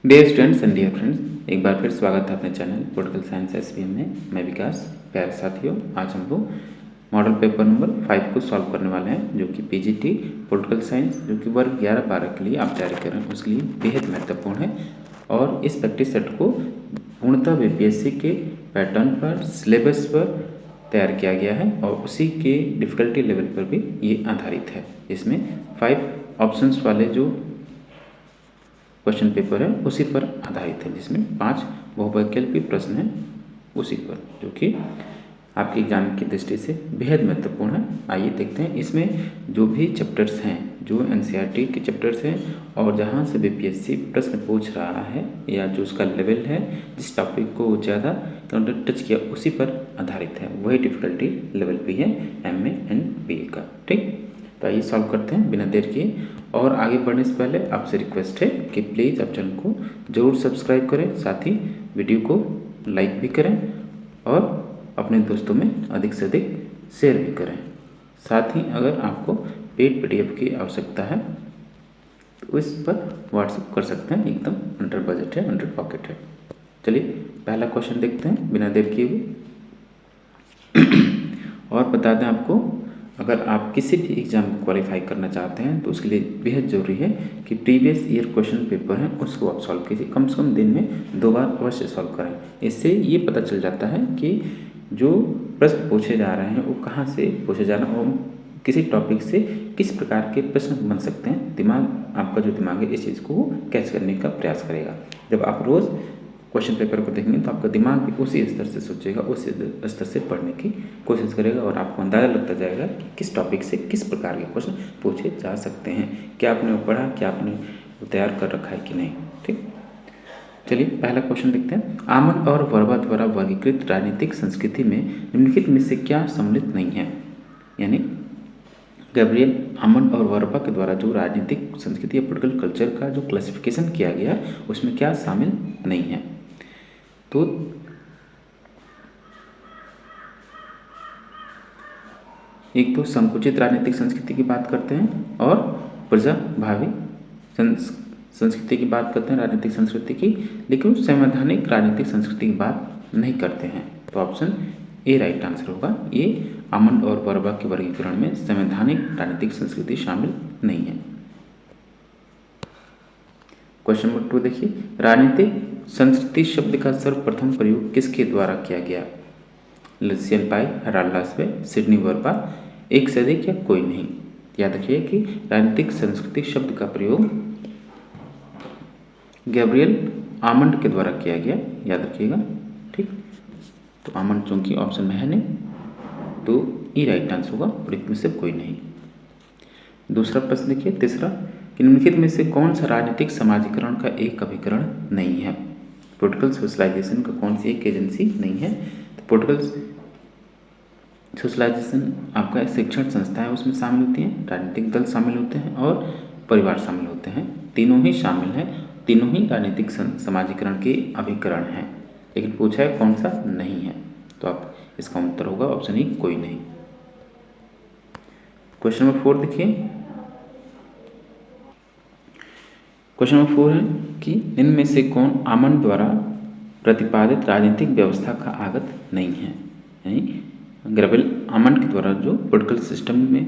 Dear students and dear friends, एक बार फिर स्वागत है अपने चैनल पॉलिटिकल साइंस एसवीएम में। मैं विकास। प्यारे साथियों, आज हम लोग मॉडल पेपर नंबर 5 को सॉल्व करने वाले हैं, जो कि पीजीटी पॉलिटिकल साइंस जो कि वर्ग 11-12 के लिए आप तैयारी कर रहे हैं उसके लिए बेहद महत्वपूर्ण है। और इस प्रैक्टिस सेट को पूर्णतः बीपीएससी के पैटर्न पर, सिलेबस पर तैयार किया गया है और उसी के डिफ़िकल्टी लेवल पर भी ये आधारित है। इसमें 5 ऑप्शंस वाले जो क्वेश्चन पेपर है उसी पर आधारित है, जिसमें 5 बहुवैकल्पिक प्रश्न हैं उसी पर, जो कि आपके एग्जाम की दृष्टि से बेहद महत्वपूर्ण है। आइए देखते हैं इसमें जो भी चैप्टर्स हैं, जो एनसीईआरटी के चैप्टर्स हैं और जहां से बीपीएससी प्रश्न पूछ रहा है या जो उसका लेवल है, जिस टॉपिक को ज़्यादा टच किया उसी पर आधारित है। वही डिफ़िकल्टी लेवल भी है एमए एंड बीए का। ठीक, तो आइए सॉल्व करते हैं बिना देर किए। और आगे बढ़ने से पहले आपसे रिक्वेस्ट है कि प्लीज़ आप चैनल को ज़रूर सब्सक्राइब करें, साथ ही वीडियो को लाइक भी करें और अपने दोस्तों में अधिक से अधिक शेयर भी करें। साथ ही अगर आपको पेड पीडीएफ की आवश्यकता है तो इस पर व्हाट्सएप कर सकते हैं, एकदम अंडर बजट है, अंडर पॉकेट है। चलिए पहला क्वेश्चन देखते हैं बिना देर किए हुए। और बता दें आपको, अगर आप किसी भी एग्ज़ाम को क्वालिफाई करना चाहते हैं तो उसके लिए बेहद ज़रूरी है कि प्रीवियस ईयर क्वेश्चन पेपर हैं उसको आप सॉल्व कीजिए। कम से कम दिन में 2 बार अवश्य सॉल्व करें। इससे ये पता चल जाता है कि जो प्रश्न पूछे जा रहे हैं वो कहाँ से पूछे जा रहे हैं और किसी टॉपिक से किस प्रकार के प्रश्न बन सकते हैं। दिमाग, आपका जो दिमाग है इस चीज़ को कैच करने का प्रयास करेगा। जब आप रोज़ क्वेश्चन पेपर को देखेंगे तो आपका दिमाग भी उसी स्तर से सोचेगा, उसी स्तर से पढ़ने की कोशिश करेगा और आपको अंदाज़ा लगता जाएगा कि किस टॉपिक से किस प्रकार के क्वेश्चन पूछे जा सकते हैं। क्या आपने वो पढ़ा, क्या आपने वो तैयार कर रखा है कि नहीं। ठीक, चलिए पहला क्वेश्चन देखते हैं। आमंड और वर्बा द्वारा वर्गीकृत राजनीतिक संस्कृति में निम्नलिखित में से क्या सम्मिलित नहीं है। यानी गैब्रियल आमंड और वर्बा के द्वारा जो राजनीतिक संस्कृति या पॉलिटिकल कल्चर का जो क्लासिफिकेशन किया गया उसमें क्या शामिल नहीं है। तो एक तो संकुचित राजनीतिक संस्कृति की बात करते हैं और प्रजाभावी संस्कृति की बात करते हैं, राजनीतिक संस्कृति की, लेकिन संवैधानिक राजनीतिक संस्कृति की बात नहीं करते हैं। तो ऑप्शन ए राइट आंसर होगा। ये आमंड और वर्बा के वर्गीकरण में संवैधानिक राजनीतिक संस्कृति शामिल नहीं है। क्वेश्चन नंबर 2 देखिए। राजनीतिक संस्कृति शब्द का सर्वप्रथम प्रयोग किसके द्वारा किया गया। लुसियन पाई, राल्लासवे, सिडनी वर्बा, एक से अधिक या कोई नहीं। याद रखिए कि राजनीतिक संस्कृति शब्द का प्रयोग गैब्रियल आमंड के द्वारा किया गया, याद रखिएगा। ठीक, तो आमंड चूंकि ऑप्शन में है नहीं तो ई राइट आंसर होगा और इसमें से कोई नहीं। दूसरा प्रश्न देखिए, तीसरा, कि निम्नलिखित में से कौन सा राजनीतिक समाजीकरण का एक अभिकरण नहीं है। पॉलिटिकल सोशलाइजेशन का कौन सी एक एजेंसी नहीं है। तो पॉलिटिकल सोशलाइजेशन आपका एक शिक्षण संस्था है, उसमें शामिल होती हैं, राजनीतिक दल शामिल होते हैं और परिवार शामिल होते हैं। तीनों ही शामिल हैं, तीनों ही राजनीतिक समाजीकरण के अभिकरण हैं, लेकिन पूछा है कौन सा नहीं है। तो आप इसका उत्तर होगा ऑप्शन ई कोई नहीं। क्वेश्चन नंबर 4 देखिए। क्वेश्चन नंबर 4 है कि इनमें में से कौन आमंड द्वारा प्रतिपादित राजनीतिक व्यवस्था का आगत नहीं है। यानी गैब्रियल आमंड के द्वारा जो पॉलिटिकल सिस्टम में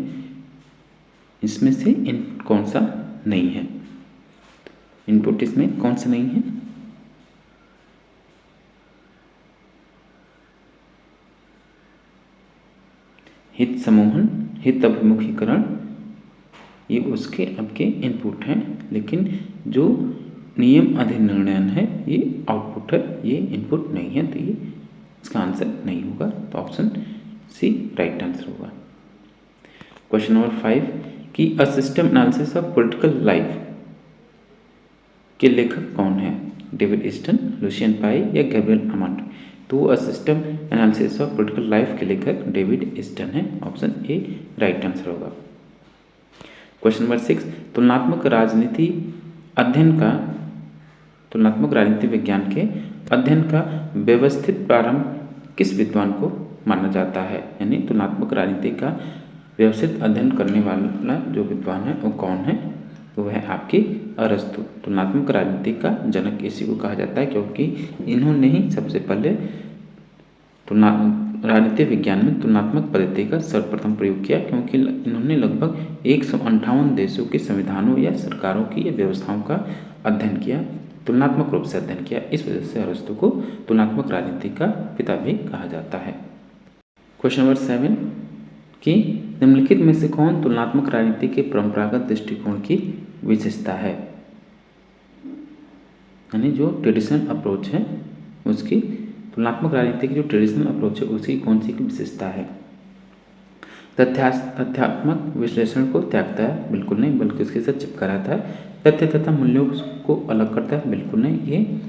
इसमें से कौन सा नहीं है, इनपुट इसमें कौन सा नहीं है। हित समूहन, हित अभिमुखीकरण, ये उसके आपके इनपुट हैं, लेकिन जो नियम अधिनिर्णयन है ये आउटपुट है, ये इनपुट नहीं है। तो ये इसका आंसर नहीं होगा। तो ऑप्शन सी राइट आंसर होगा। क्वेश्चन नंबर 5 कि a system analysis of political life के लेखक कौन है। डेविड ईस्टन, लुसियन पाई या गैब्रियल आमंड। तो a system analysis of political life के लेखक डेविड ईस्टन है। ऑप्शन ए राइट आंसर होगा। क्वेश्चन नंबर 6, तुलनात्मक राजनीति विज्ञान के अध्ययन का व्यवस्थित प्रारंभ किस विद्वान को माना जाता है। यानी तुलनात्मक राजनीति का व्यवस्थित अध्ययन करने वाला जो विद्वान है वो कौन है। तो वह है आपकी अरस्तु। तुलनात्मक राजनीति का जनक इसी को कहा जाता है, क्योंकि इन्होंने ही सबसे पहले राजनीतिक विज्ञान में तुलनात्मक पद्धति का सर्वप्रथम प्रयोग किया, क्योंकि इन्होंने लगभग 158 देशों के संविधानों या सरकारों की व्यवस्थाओं का अध्ययन किया, तुलनात्मक रूप से अध्ययन किया। इस वजह से अरस्तु को तुलनात्मक राजनीति का पिता भी कहा जाता है। क्वेश्चन नंबर 7 कि निम्नलिखित में से कौन तुलनात्मक राजनीति के परंपरागत दृष्टिकोण की विशेषता है, यानी जो ट्रेडिशनल अप्रोच है उसकी, तुलनात्मक राजनीति की जो ट्रेडिशनल अप्रोच है उसकी कौन सी विशेषता है। तथ्यात्मक विश्लेषण को त्यागता है, बिल्कुल नहीं, बल्कि उसके साथ चिपका रहता है। तथ्य तथा मूल्यों को अलग करता है, बिल्कुल नहीं, ये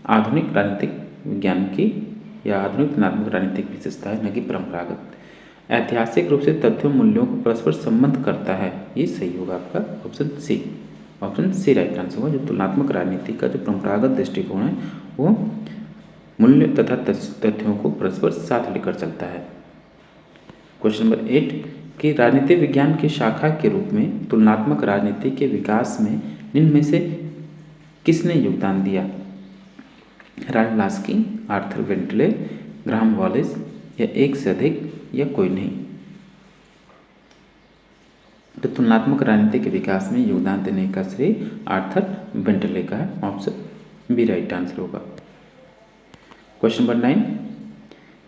आधुनिक राजनीतिक विज्ञान की या आधुनिक तुलनात्मक राजनीतिक विशेषता है, न कि परंपरागत। ऐतिहासिक रूप से तथ्यों मूल्यों को परस्पर संबंध करता है, ये सही होगा आपका ऑप्शन सी राइट आंसर होगा। जो तुलनात्मक राजनीति का जो परंपरागत दृष्टिकोण है वो मूल्य तथा तथ्यों को परस्पर साथ लेकर चलता है। क्वेश्चन नंबर 8 कि राजनीतिक विज्ञान की शाखा के रूप में तुलनात्मक राजनीति के विकास में निम्न में से किसने योगदान दिया। Harold Laski, Arthur Bentley, Graham Wallas या एक से अधिक या कोई नहीं। तो तुलनात्मक राजनीति के विकास में योगदान देने का श्रेय आर्थर बेंटले का है, ऑप्शन बी राइट आंसर होगा। क्वेश्चन नंबर 9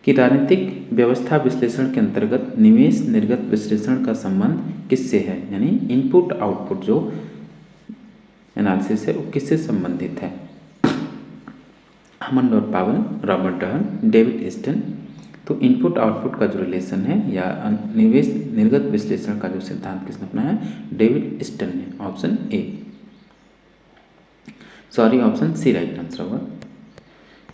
कि राजनीतिक व्यवस्था विश्लेषण के अंतर्गत निवेश निर्गत विश्लेषण का संबंध किससे है, यानी इनपुट आउटपुट जो एनालिसिस है वो किससे संबंधित है। अमंड और पावन, रॉबर्ट डहन, डेविड स्टन। तो इनपुट आउटपुट का जो रिलेशन है या निवेश निर्गत विश्लेषण का जो सिद्धांत किसने अपनाया है, डेविड स्टन ने, ऑप्शन सी राइट आंसर होगा।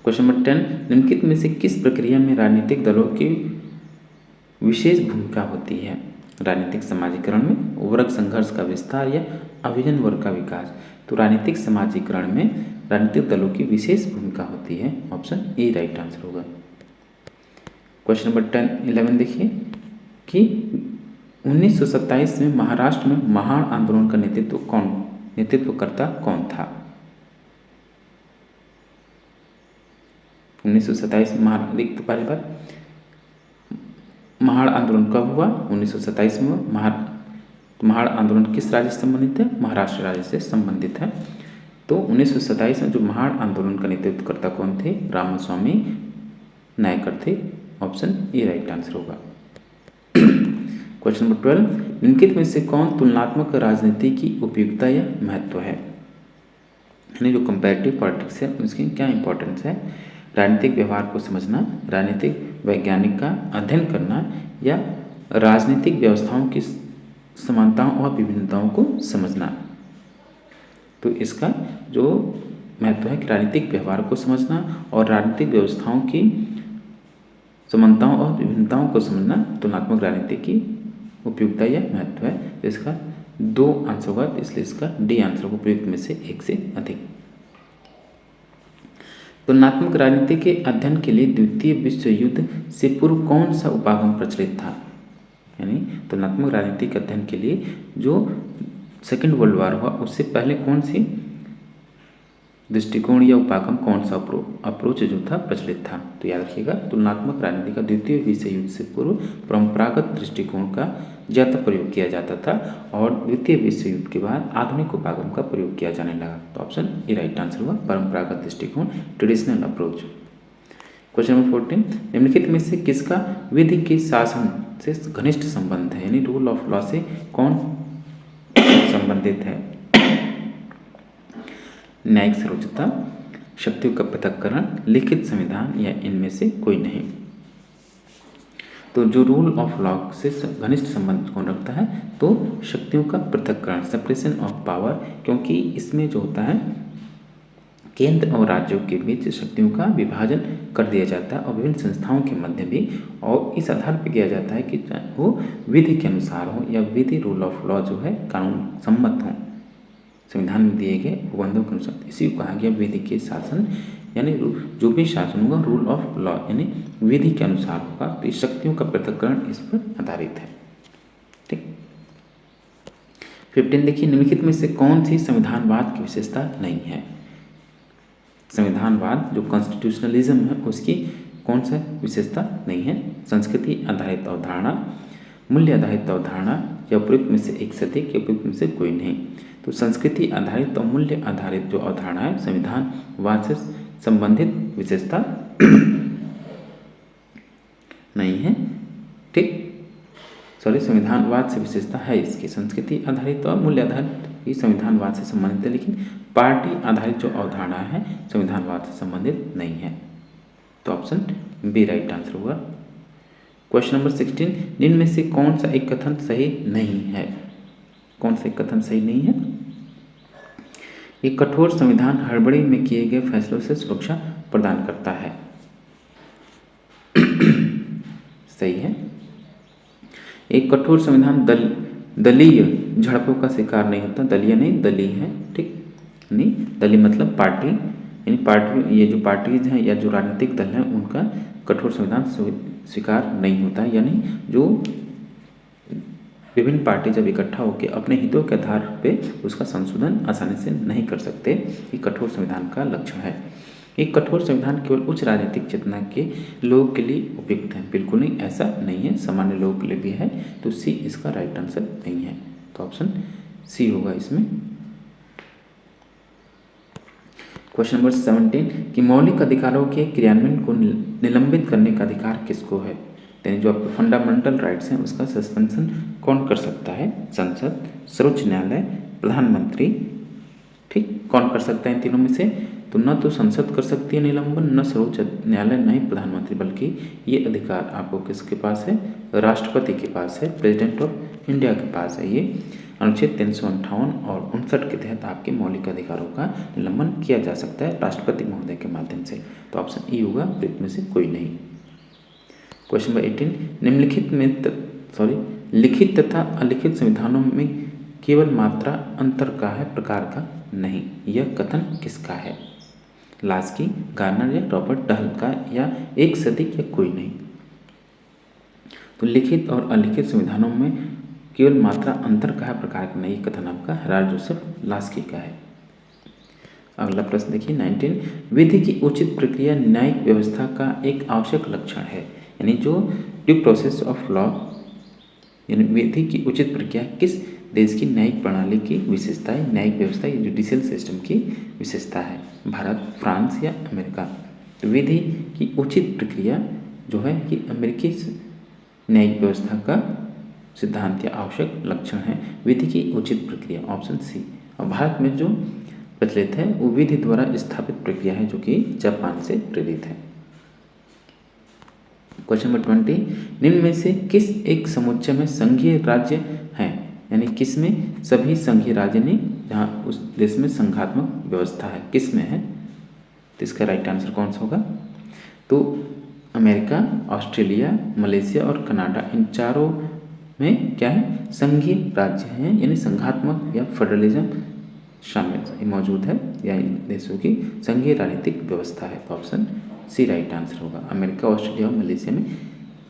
क्वेश्चन नंबर 10 निम्नलिखित में से किस प्रक्रिया में राजनीतिक दलों की विशेष भूमिका होती है। राजनीतिक समाजीकरण में, वर्ग संघर्ष का विस्तार या अभिजन वर्ग का विकास। तो राजनीतिक समाजीकरण में राजनीतिक दलों की विशेष भूमिका होती है, ऑप्शन ए राइट आंसर होगा। क्वेश्चन नंबर 11 देखिए कि 1927 में महाराष्ट्र में महाड़ आंदोलन का नेतृत्वकर्ता कौन था। 1927 महाड़ आंदोलन कब हुआ, 1927 में। महाड़ आंदोलन किस राज्य से संबंधित है, महाराष्ट्र राज्य से संबंधित है। तो 1927 में जो महाड़ आंदोलन का नेतृत्वकर्ता कौन थे, रामास्वामी नायकर थे, ऑप्शन ए राइट आंसर होगा। क्वेश्चन नंबर 12 निम्नलिखित में से कौन तुलनात्मक राजनीति की उपयुक्तता या महत्व है, यानी जो कंपैरेटिव पॉलिटिक्स है उसकी क्या इंपॉर्टेंस है। राजनीतिक व्यवहार को समझना, राजनीतिक वैज्ञानिक का अध्ययन करना या राजनीतिक व्यवस्थाओं की समानताओं और विभिन्नताओं को समझना। तो इसका जो महत्व है कि राजनीतिक व्यवहार को समझना और राजनीतिक व्यवस्थाओं की समानताओं और विभिन्नताओं को समझना तुलनात्मक राजनीति की उपयुक्तता या महत्व है। तो इसका 2 आंसर होगा, इसलिए इसका डी आंसर होगा, उपयुक्त में से एक से अधिक। तुलनात्मक राजनीति के अध्ययन के लिए द्वितीय विश्व युद्ध से पूर्व कौन सा उपागम प्रचलित था, यानी तुलनात्मक राजनीति के अध्ययन के लिए जो सेकेंड वर्ल्ड वॉर हुआ उससे पहले कौन सी दृष्टिकोण या उपागम, कौन सा अप्रोच जो था प्रचलित था। तो याद रखिएगा तुलनात्मक राजनीति का द्वितीय विश्व युद्ध से पूर्व परंपरागत दृष्टिकोण का ज़्यादा प्रयोग किया जाता था और द्वितीय विश्व युद्ध के बाद आधुनिक उपागम का प्रयोग किया जाने लगा। तो ऑप्शन ए राइट आंसर हुआ, परंपरागत दृष्टिकोण, ट्रेडिशनल अप्रोच। क्वेश्चन नंबर 14 निम्नलिखित में से किसका विधि के शासन से घनिष्ठ संबंध है, यानी रूल ऑफ लॉ से कौन संबंधित है। न्यायिक सर्वोच्चता, शक्तियों का पृथक्करण, लिखित संविधान या इनमें से कोई नहीं। तो जो रूल ऑफ लॉ से घनिष्ठ संबंध कौन रखता है, तो शक्तियों का पृथक्करण, सेपरेशन ऑफ पावर, क्योंकि इसमें जो होता है केंद्र और राज्यों के बीच शक्तियों का विभाजन कर दिया जाता है और विभिन्न संस्थाओं के मध्य भी, और इस आधार पर किया जाता है कि वो विधि के अनुसार हो या विधि रूल ऑफ लॉ जो है कानून सम्मत हो, संविधान में दिए गए उपबंधों के अनुसार। इसी को कहा गया विधि के शासन, यानी जो भी शासन होगा रूल ऑफ लॉ यानी विधि के अनुसार होगा। तो इस शक्तियों का पृथक्करण इस पर आधारित है, ठीक। 15 देखिए, निम्नलिखित में से कौन सी संविधानवाद की विशेषता नहीं है। संविधानवाद जो कॉन्स्टिट्यूशनलिज्म है उसकी कौन सा विशेषता नहीं है। संस्कृति आधारित अवधारणा, मूल्य आधारित अवधारणा या उपयुक्त में से एक से अधिक या उपयुक्त में से कोई नहीं। तो संस्कृति आधारित और मूल्य आधारित जो अवधारणा है संविधानवाद से संबंधित विशेषता नहीं है। ठीक, सॉरी, संविधानवाद से विशेषता है इसकी। संस्कृति आधारित और मूल्य आधारित ही संविधानवाद से संबंधित है, लेकिन पार्टी आधारित जो अवधारणा है संविधानवाद से संबंधित नहीं है। तो ऑप्शन बी राइट आंसर होगा। क्वेश्चन नंबर 16, निम्न में से कौन सा एक कथन सही नहीं है। कौन सा एक कथन सही नहीं है। एक कठोर संविधान हड़बड़ी में किए गए फैसलों से सुरक्षा प्रदान करता है। सही है। एक कठोर संविधान दलीय झड़पों का शिकार नहीं होता। दलीय नहीं, दलीय है। ठीक, नहीं, दलीय मतलब पार्टी, यानी पार्टी, ये जो पार्टीज हैं या जो राजनीतिक दल हैं उनका कठोर संविधान स्वीकार नहीं होता है। यानी जो विभिन्न पार्टी जब इकट्ठा होकर अपने हितों के आधार पे उसका संशोधन आसानी से नहीं कर सकते, ये कठोर संविधान का लक्षण है। एक कठोर संविधान केवल उच्च राजनीतिक चेतना के लोगों के लिए उपयुक्त है। बिल्कुल नहीं, ऐसा नहीं है, सामान्य लोगों के लिए भी है। तो सी इसका राइट आंसर नहीं है। तो ऑप्शन सी होगा इसमें। क्वेश्चन नंबर 17 कि मौलिक अधिकारों के क्रियान्वयन को निलंबित करने का अधिकार किसको है। यानी जो आपके फंडामेंटल राइट्स हैं उसका सस्पेंशन कौन कर सकता है। संसद, सर्वोच्च न्यायालय, प्रधानमंत्री। ठीक, कौन कर सकता है इन तीनों में से। तो न तो संसद कर सकती है निलंबन, न सर्वोच्च न्यायालय, न ही प्रधानमंत्री, बल्कि ये अधिकार आपको किसके पास है, राष्ट्रपति के पास है, प्रेसिडेंट ऑफ इंडिया के पास है। ये अनुच्छेद 358 और 59 के तहत आपके मौलिक अधिकारों का निलंबन किया जा सकता है राष्ट्रपति महोदय के माध्यम से। तो ऑप्शन ई होगा, में से कोई नहीं। क्वेश्चन नंबर 18, निम्नलिखित में लिखित तथा अलिखित संविधानों में केवल मात्रा अंतर का है, प्रकार का नहीं। यह कथन किसका है। लास्की, गार्नर या रॉबर्ट डहल का, या एक से अधिक या कोई नहीं। तो लिखित और अलिखित संविधानों में केवल मात्रा अंतर का है, प्रकार का नहीं, कथन आपका हेराल्ड जोसेफ लास्की का है। अगला प्रश्न देखिए 19, विधि की उचित प्रक्रिया न्यायिक व्यवस्था का एक आवश्यक लक्षण है। यानी जो ड्यू प्रोसेस ऑफ लॉ, यानी विधि की उचित प्रक्रिया किस देश की न्यायिक प्रणाली की विशेषता है, न्यायिक व्यवस्था या जुडिशियल सिस्टम की विशेषता है। भारत, फ्रांस या अमेरिका। तो विधि की उचित प्रक्रिया जो है कि अमेरिकी न्यायिक व्यवस्था का सिद्धांत या आवश्यक लक्षण है विधि की उचित प्रक्रिया, ऑप्शन सी। और भारत में जो प्रचलित है वो विधि द्वारा स्थापित प्रक्रिया है जो कि जापान से प्रेरित है। क्वेश्चन नंबर 20, निम्न में से किस एक समुच्चय में संघीय राज्य हैं। यानी किस में सभी संघीय राज्य नहीं, जहाँ उस देश में संघात्मक व्यवस्था है, किस में है। तो इसका राइट आंसर कौन सा होगा। तो अमेरिका, ऑस्ट्रेलिया, मलेशिया और कनाडा, इन चारों में क्या है, संघीय राज्य हैं, यानी संघात्मक या फेडरलिज्म शामिल मौजूद है, या इन देशों की संघीय राजनीतिक व्यवस्था है। तो ऑप्शन सी राइट आंसर होगा। अमेरिका, ऑस्ट्रेलिया और मलेशिया में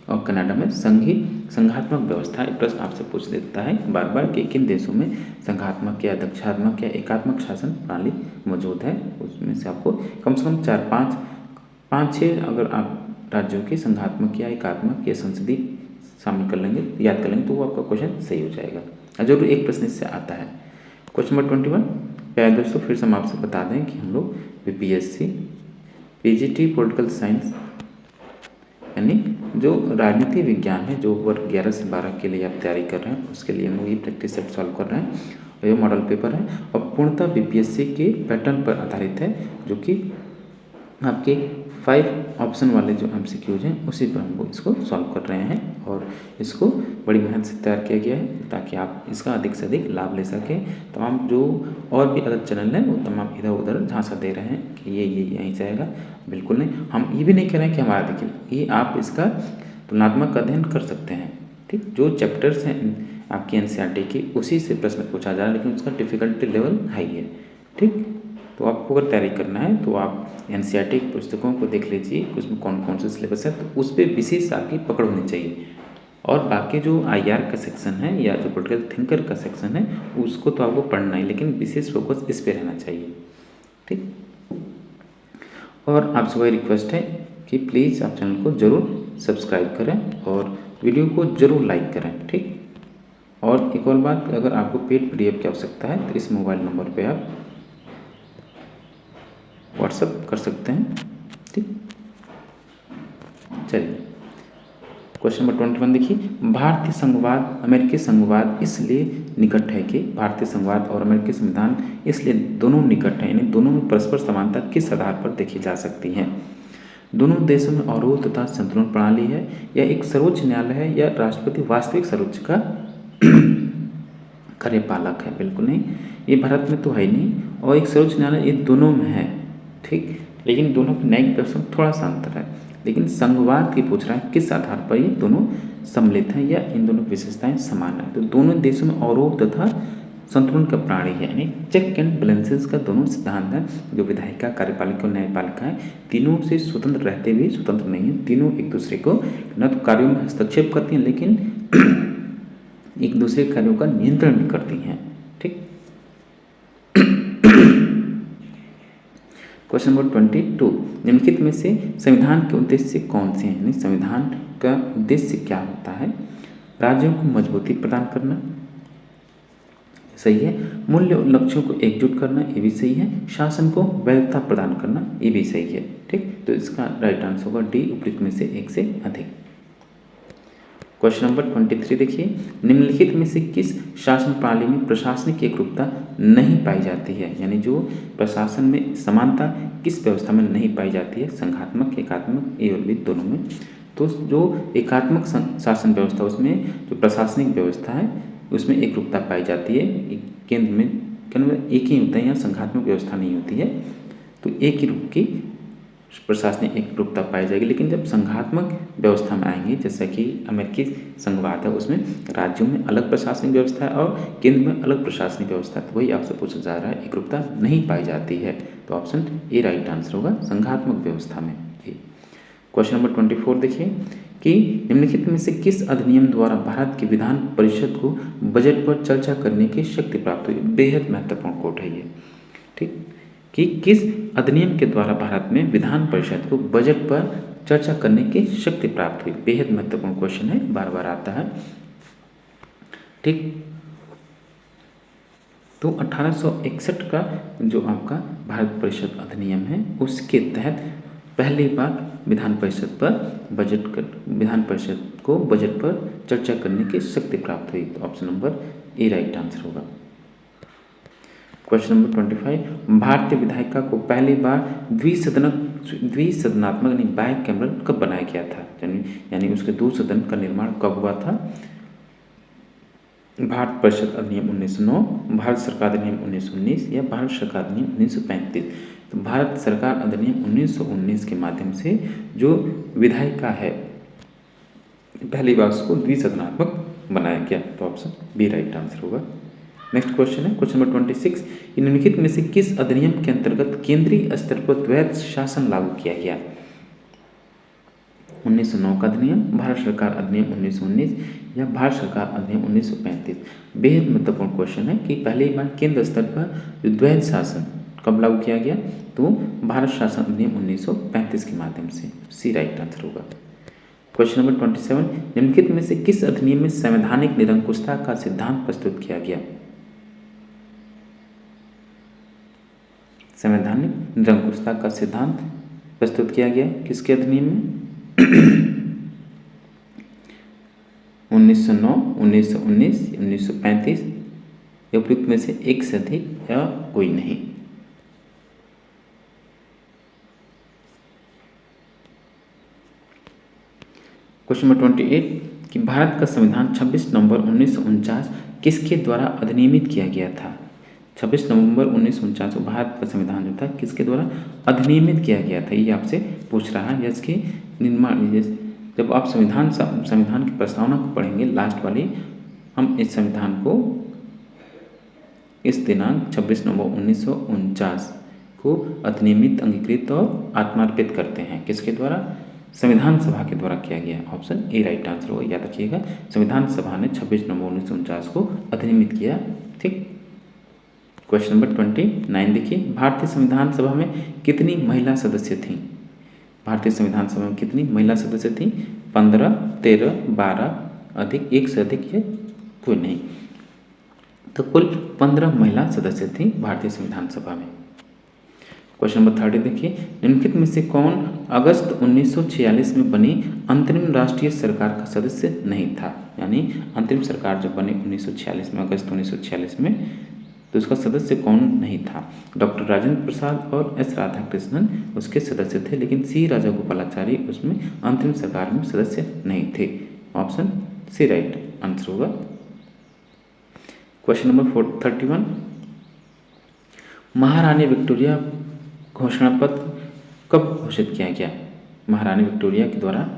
और कनाडा में संघात्मक व्यवस्था। एक प्रश्न आपसे पूछ देता है बार बार कि किन देशों में संघात्मक या दक्षात्मक या एकात्मक शासन प्रणाली मौजूद है। उसमें से आपको कम से कम 4-5-6 अगर आप राज्यों के संघात्मक या एकात्मक या संसदीय शामिल कर लेंगे, याद कर लेंगे, तो वो आपका क्वेश्चन सही हो जाएगा। जरूर एक प्रश्न इससे आता है। क्वेश्चन नंबर 21, प्यारे दोस्तों फिर से हम आपसे बता दें कि हम लोग बीपीएससी, पीजीटी पॉलिटिकल साइंस, यानी जो राजनीति विज्ञान है, जो वर्ग 11 से 12 के लिए आप तैयारी कर रहे हैं, उसके लिए हम लोग ये प्रैक्टिस सेट सॉल्व कर रहे हैं। और ये मॉडल पेपर है और पूर्णतः बीपीएससी के पैटर्न पर आधारित है, जो कि आपके 5 ऑप्शन वाले जो एमसीक्यूज हैं उसी पर हम लोग इसको सॉल्व कर रहे हैं। और इसको बड़ी मेहनत से तैयार किया गया है ताकि आप इसका अधिक से अधिक लाभ ले सकें। तमाम जो और भी अदर चैनल हैं वो तमाम इधर उधर झांसा दे रहे हैं कि ये यहीं से आएगा, बिल्कुल नहीं। हम ये भी नहीं कह रहे हैं कि हमारा देखिए, ये आप इसका तुलनात्मक अध्ययन कर सकते हैं। ठीक, जो चैप्टर्स हैं आपकी एनसीईआरटी की उसी से प्रश्न पूछा जा रहा है, लेकिन उसका डिफ़िकल्टी लेवल हाई है। ठीक, तो आपको अगर तैयारी करना है तो आप एनसीईआरटी की पुस्तकों को देख लीजिए, उसमें कौन कौन से सिलेबस है, तो उस पर विशेष आपकी पकड़ होनी चाहिए। और बाकी जो IR का सेक्शन है या जो पॉलिटिकल थिंकर का सेक्शन है उसको तो आपको पढ़ना है, लेकिन विशेष फोकस इस पे रहना चाहिए। ठीक, और आपसे वही रिक्वेस्ट है कि प्लीज़ आप चैनल को ज़रूर सब्सक्राइब करें और वीडियो को ज़रूर लाइक करें। ठीक, और एक और बात, अगर आपको पेड PDF की आवश्यकता है तो इस मोबाइल नंबर पे आप व्हाट्सएप कर सकते हैं। ठीक, चलिए क्वेश्चन नंबर 21 देखिए, भारतीय संघवाद अमेरिकी संघवाद इसलिए निकट है कि भारतीय संघवाद और अमेरिकी संविधान इसलिए दोनों निकट हैं, यानी दोनों में परस्पर समानता किस आधार पर देखी जा सकती है? दोनों देशों में अवरोध तथा संतुलन प्रणाली है, या एक सर्वोच्च न्यायालय है, या राष्ट्रपति वास्तविक सर्वोच्च का कार्यपालक है? बिल्कुल नहीं, ये भारत में तो है ही नहीं, और एक सर्वोच्च न्यायालय, ये दोनों में है। ठीक, लेकिन दोनों के न्यायिक व्यवस्था में थोड़ा सा अंतर है। लेकिन संघवाद की पूछ रहा है किस आधार पर ये दोनों सम्मिलित हैं या इन दोनों की विशेषताएं समान है? तो दोनों देशों में अवरोध तथा संतुलन का प्रणाली है, यानी चेक एंड बैलेंसेस का दोनों सिद्धांत है। जो विधायिका, कार्यपालिका और न्यायपालिका है, तीनों से स्वतंत्र रहते हुए स्वतंत्र नहीं है। तीनों एक दूसरे को न तो कार्यों में हस्तक्षेप करती हैं, लेकिन एक दूसरे कार्यों का नियंत्रण भी करती हैं। ठीक, क्वेश्चन नंबर 22, निम्नलिखित में से संविधान के उद्देश्य कौन से हैं? यानी संविधान का उद्देश्य क्या होता है? राज्यों को मजबूती प्रदान करना, सही है। मूल्य और लक्ष्यों को एकजुट करना, ये भी सही है। शासन को वैधता प्रदान करना, ये भी सही है। ठीक, तो इसका राइट आंसर होगा डी, उपयुक्त में से एक से अधिक। क्वेश्चन नंबर 23 देखिए, निम्नलिखित में से किस शासन प्रणाली में प्रशासनिक एकरूपता नहीं पाई जाती है? यानी जो प्रशासन में समानता किस व्यवस्था में नहीं पाई जाती है? संघात्मक, एकात्मक, ए और बी दोनों में। तो जो एकात्मक शासन व्यवस्था, उसमें जो प्रशासनिक व्यवस्था है उसमें एकरूपता पाई जाती है। केंद्र में एक ही होता है, यहाँ संघात्मक व्यवस्था नहीं होती है, तो एक ही रूप की प्रशासनिक एकरूपता पाई जाएगी। लेकिन जब संघात्मक व्यवस्था में आएंगे, जैसा कि अमेरिकी संघवाद है, उसमें राज्यों में अलग प्रशासनिक व्यवस्था है और केंद्र में अलग प्रशासनिक व्यवस्था है, तो वही आपसे पूछा जा रहा है, एकरूपता नहीं पाई जाती है। तो ऑप्शन ए राइट आंसर होगा, संघात्मक व्यवस्था में। क्वेश्चन नंबर 24 देखिए कि निम्नलिखित में से किस अधिनियम द्वारा भारत की विधान परिषद को बजट पर चर्चा करने की शक्ति प्राप्त हुई? बेहद महत्वपूर्ण कोट है ये। ठीक, कि किस अधिनियम के द्वारा भारत में विधान परिषद को बजट पर चर्चा करने की शक्ति प्राप्त हुई? बेहद महत्वपूर्ण क्वेश्चन है, बार बार आता है। ठीक, तो 1861 का जो आपका भारत परिषद अधिनियम है, उसके तहत पहली बार विधान परिषद को बजट पर चर्चा करने की शक्ति प्राप्त हुई। तो option number A right answer होगा। क्वेश्चन नंबर 25, भारतीय विधायिका को पहली बार द्विसदनात्मक यानी बाइकैमरल कब बनाया गया था? यानी उसके दो सदन का निर्माण कब हुआ था? भारत परिषद अधिनियम 1909, भारत सरकार अधिनियम 1919 या भारत सरकार अधिनियम 1935? तो भारत सरकार अधिनियम 1919 के माध्यम से जो विधायिका है पहली बार उसको द्विसदनात्मक बनाया गया। तो ऑप्शन बी राइट आंसर होगा। नेक्स्ट क्वेश्चन है क्वेश्चन नंबर 26, निम्नलिखित में से किस अधिनियम के अंतर्गत केंद्रीय स्तर पर द्वैध शासन लागू किया गया? 1909 का अधिनियम, भारत सरकार अधिनियम 1919 या भारत सरकार अधिनियम 1935? बेहद महत्वपूर्ण क्वेश्चन है कि पहली बार केंद्र स्तर पर जो द्वैध शासन कब लागू किया गया? तो भारत शासन अधिनियम 1935 के माध्यम से। सी राइट आंसर होगा। क्वेश्चन नंबर 27, निम्नलिखित में से किस अधिनियम में संवैधानिक निरंकुशता का सिद्धांत प्रस्तुत किया गया? संवैधानिक निरंकुशता का सिद्धांत प्रस्तुत किया गया किसके अधिनियम में? 1909, 1919, 1935 या उपयुक्त में से एक से अधिक या कोई नहीं? क्वेश्चन नंबर 28 कि भारत का संविधान 26 नवंबर 1949 किसके द्वारा अधिनियमित किया गया था? 26 नवंबर 1949 को भारत का संविधान जो था किसके द्वारा अधिनियमित किया गया था? ये आपसे पूछ रहा है। इसके निर्माण, जब आप संविधान की प्रस्तावना को पढ़ेंगे लास्ट वाली, हम इस संविधान को इस दिनांक 26 नवंबर 1949 को अधिनियमित, अंगीकृत और आत्मार्पित करते हैं। किसके द्वारा? संविधान सभा के द्वारा किया गया। ऑप्शन ए राइट आंसर होगा, याद रखिएगा। संविधान सभा ने 26 नवंबर 1949 को अधिनियमित किया। ठीक। क्वेश्चन नंबर 29 देखिए, भारतीय संविधान सभा में कितनी महिला सदस्य थीं? भारतीय संविधान सभा में कितनी महिला सदस्य थीं? 15, 13, 12, अधिक, एक से अधिक, या कोई नहीं। तो कुल 15 महिला सदस्य थीं भारतीय संविधान सभा में। क्वेश्चन नंबर 30 देखिए, निम्नलिखित में से कौन अगस्त 1946 में बनी अंतरिम राष्ट्रीय सरकार का सदस्य नहीं था? यानी अंतरिम सरकार जब बनी 1946 में, अगस्त 1946 में, तो उसका सदस्य कौन नहीं था? डॉक्टर राजेंद्र प्रसाद और एस राधाकृष्णन उसके सदस्य थे, लेकिन सी राजागोपालाचारी उसमें अंतरिम सरकार में सदस्य नहीं थे। ऑप्शन सी राइट आंसर होगा। क्वेश्चन नंबर 31, महारानी विक्टोरिया घोषणा पत्र कब घोषित किया गया? महारानी विक्टोरिया के द्वारा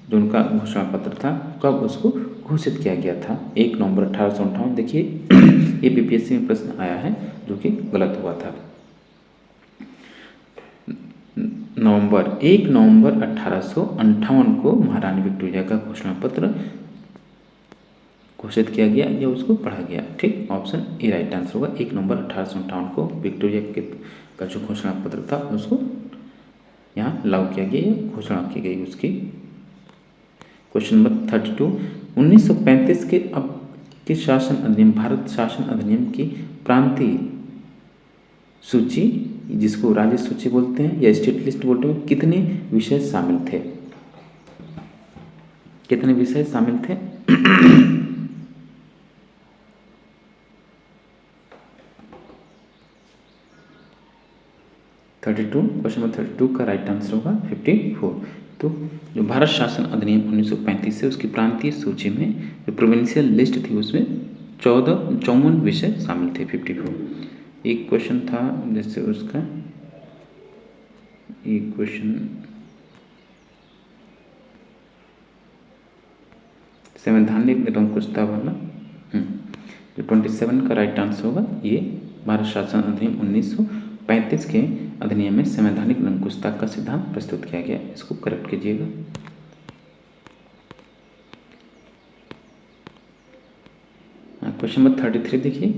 जो उनका घोषणा पत्र था, कब उसको घोषित किया गया था? 1 नवंबर 1858। देखिए ये बीपीएससी में प्रश्न आया है जो कि गलत हुआ था। 1 नवंबर 1858 को महारानी विक्टोरिया का घोषणा पत्र घोषित किया गया या उसको पढ़ा गया। ठीक, ऑप्शन ए राइट आंसर होगा। 1 नवंबर 1858 को विक्टोरिया का जो घोषणा पत्र था उसको यहाँ लागू किया गया या घोषणा की गई उसकी। क्वेश्चन नंबर 32, 1935 के अब के शासन अधिनियम, भारत शासन अधिनियम की प्रांतीय सूची, जिसको राज्य सूची बोलते हैं या स्टेट लिस्ट बोलते हैं, कितने विषय शामिल थे? कितने विषय शामिल थे? 32, क्वेश्चन नंबर 32 का राइट आंसर होगा 54। तो जो भारत शासन अधिनियम 1935 है उसकी प्रांतीय सूची में जो प्रोविंशियल लिस्ट थी उसमें 54 विषय शामिल थे। 54 एक क्वेश्चन था, जैसे उसका एक क्वेश्चन संवैधानिक निरंकुशता वाला, जो 27 का राइट आंसर होगा ये भारत शासन अधिनियम 1935 के अधिनियम में संवैधानिक निरंकुशता का सिद्धांत प्रस्तुत किया गया। इसको करेक्ट कीजिएगा। क्वेश्चन नंबर 33 देखिए,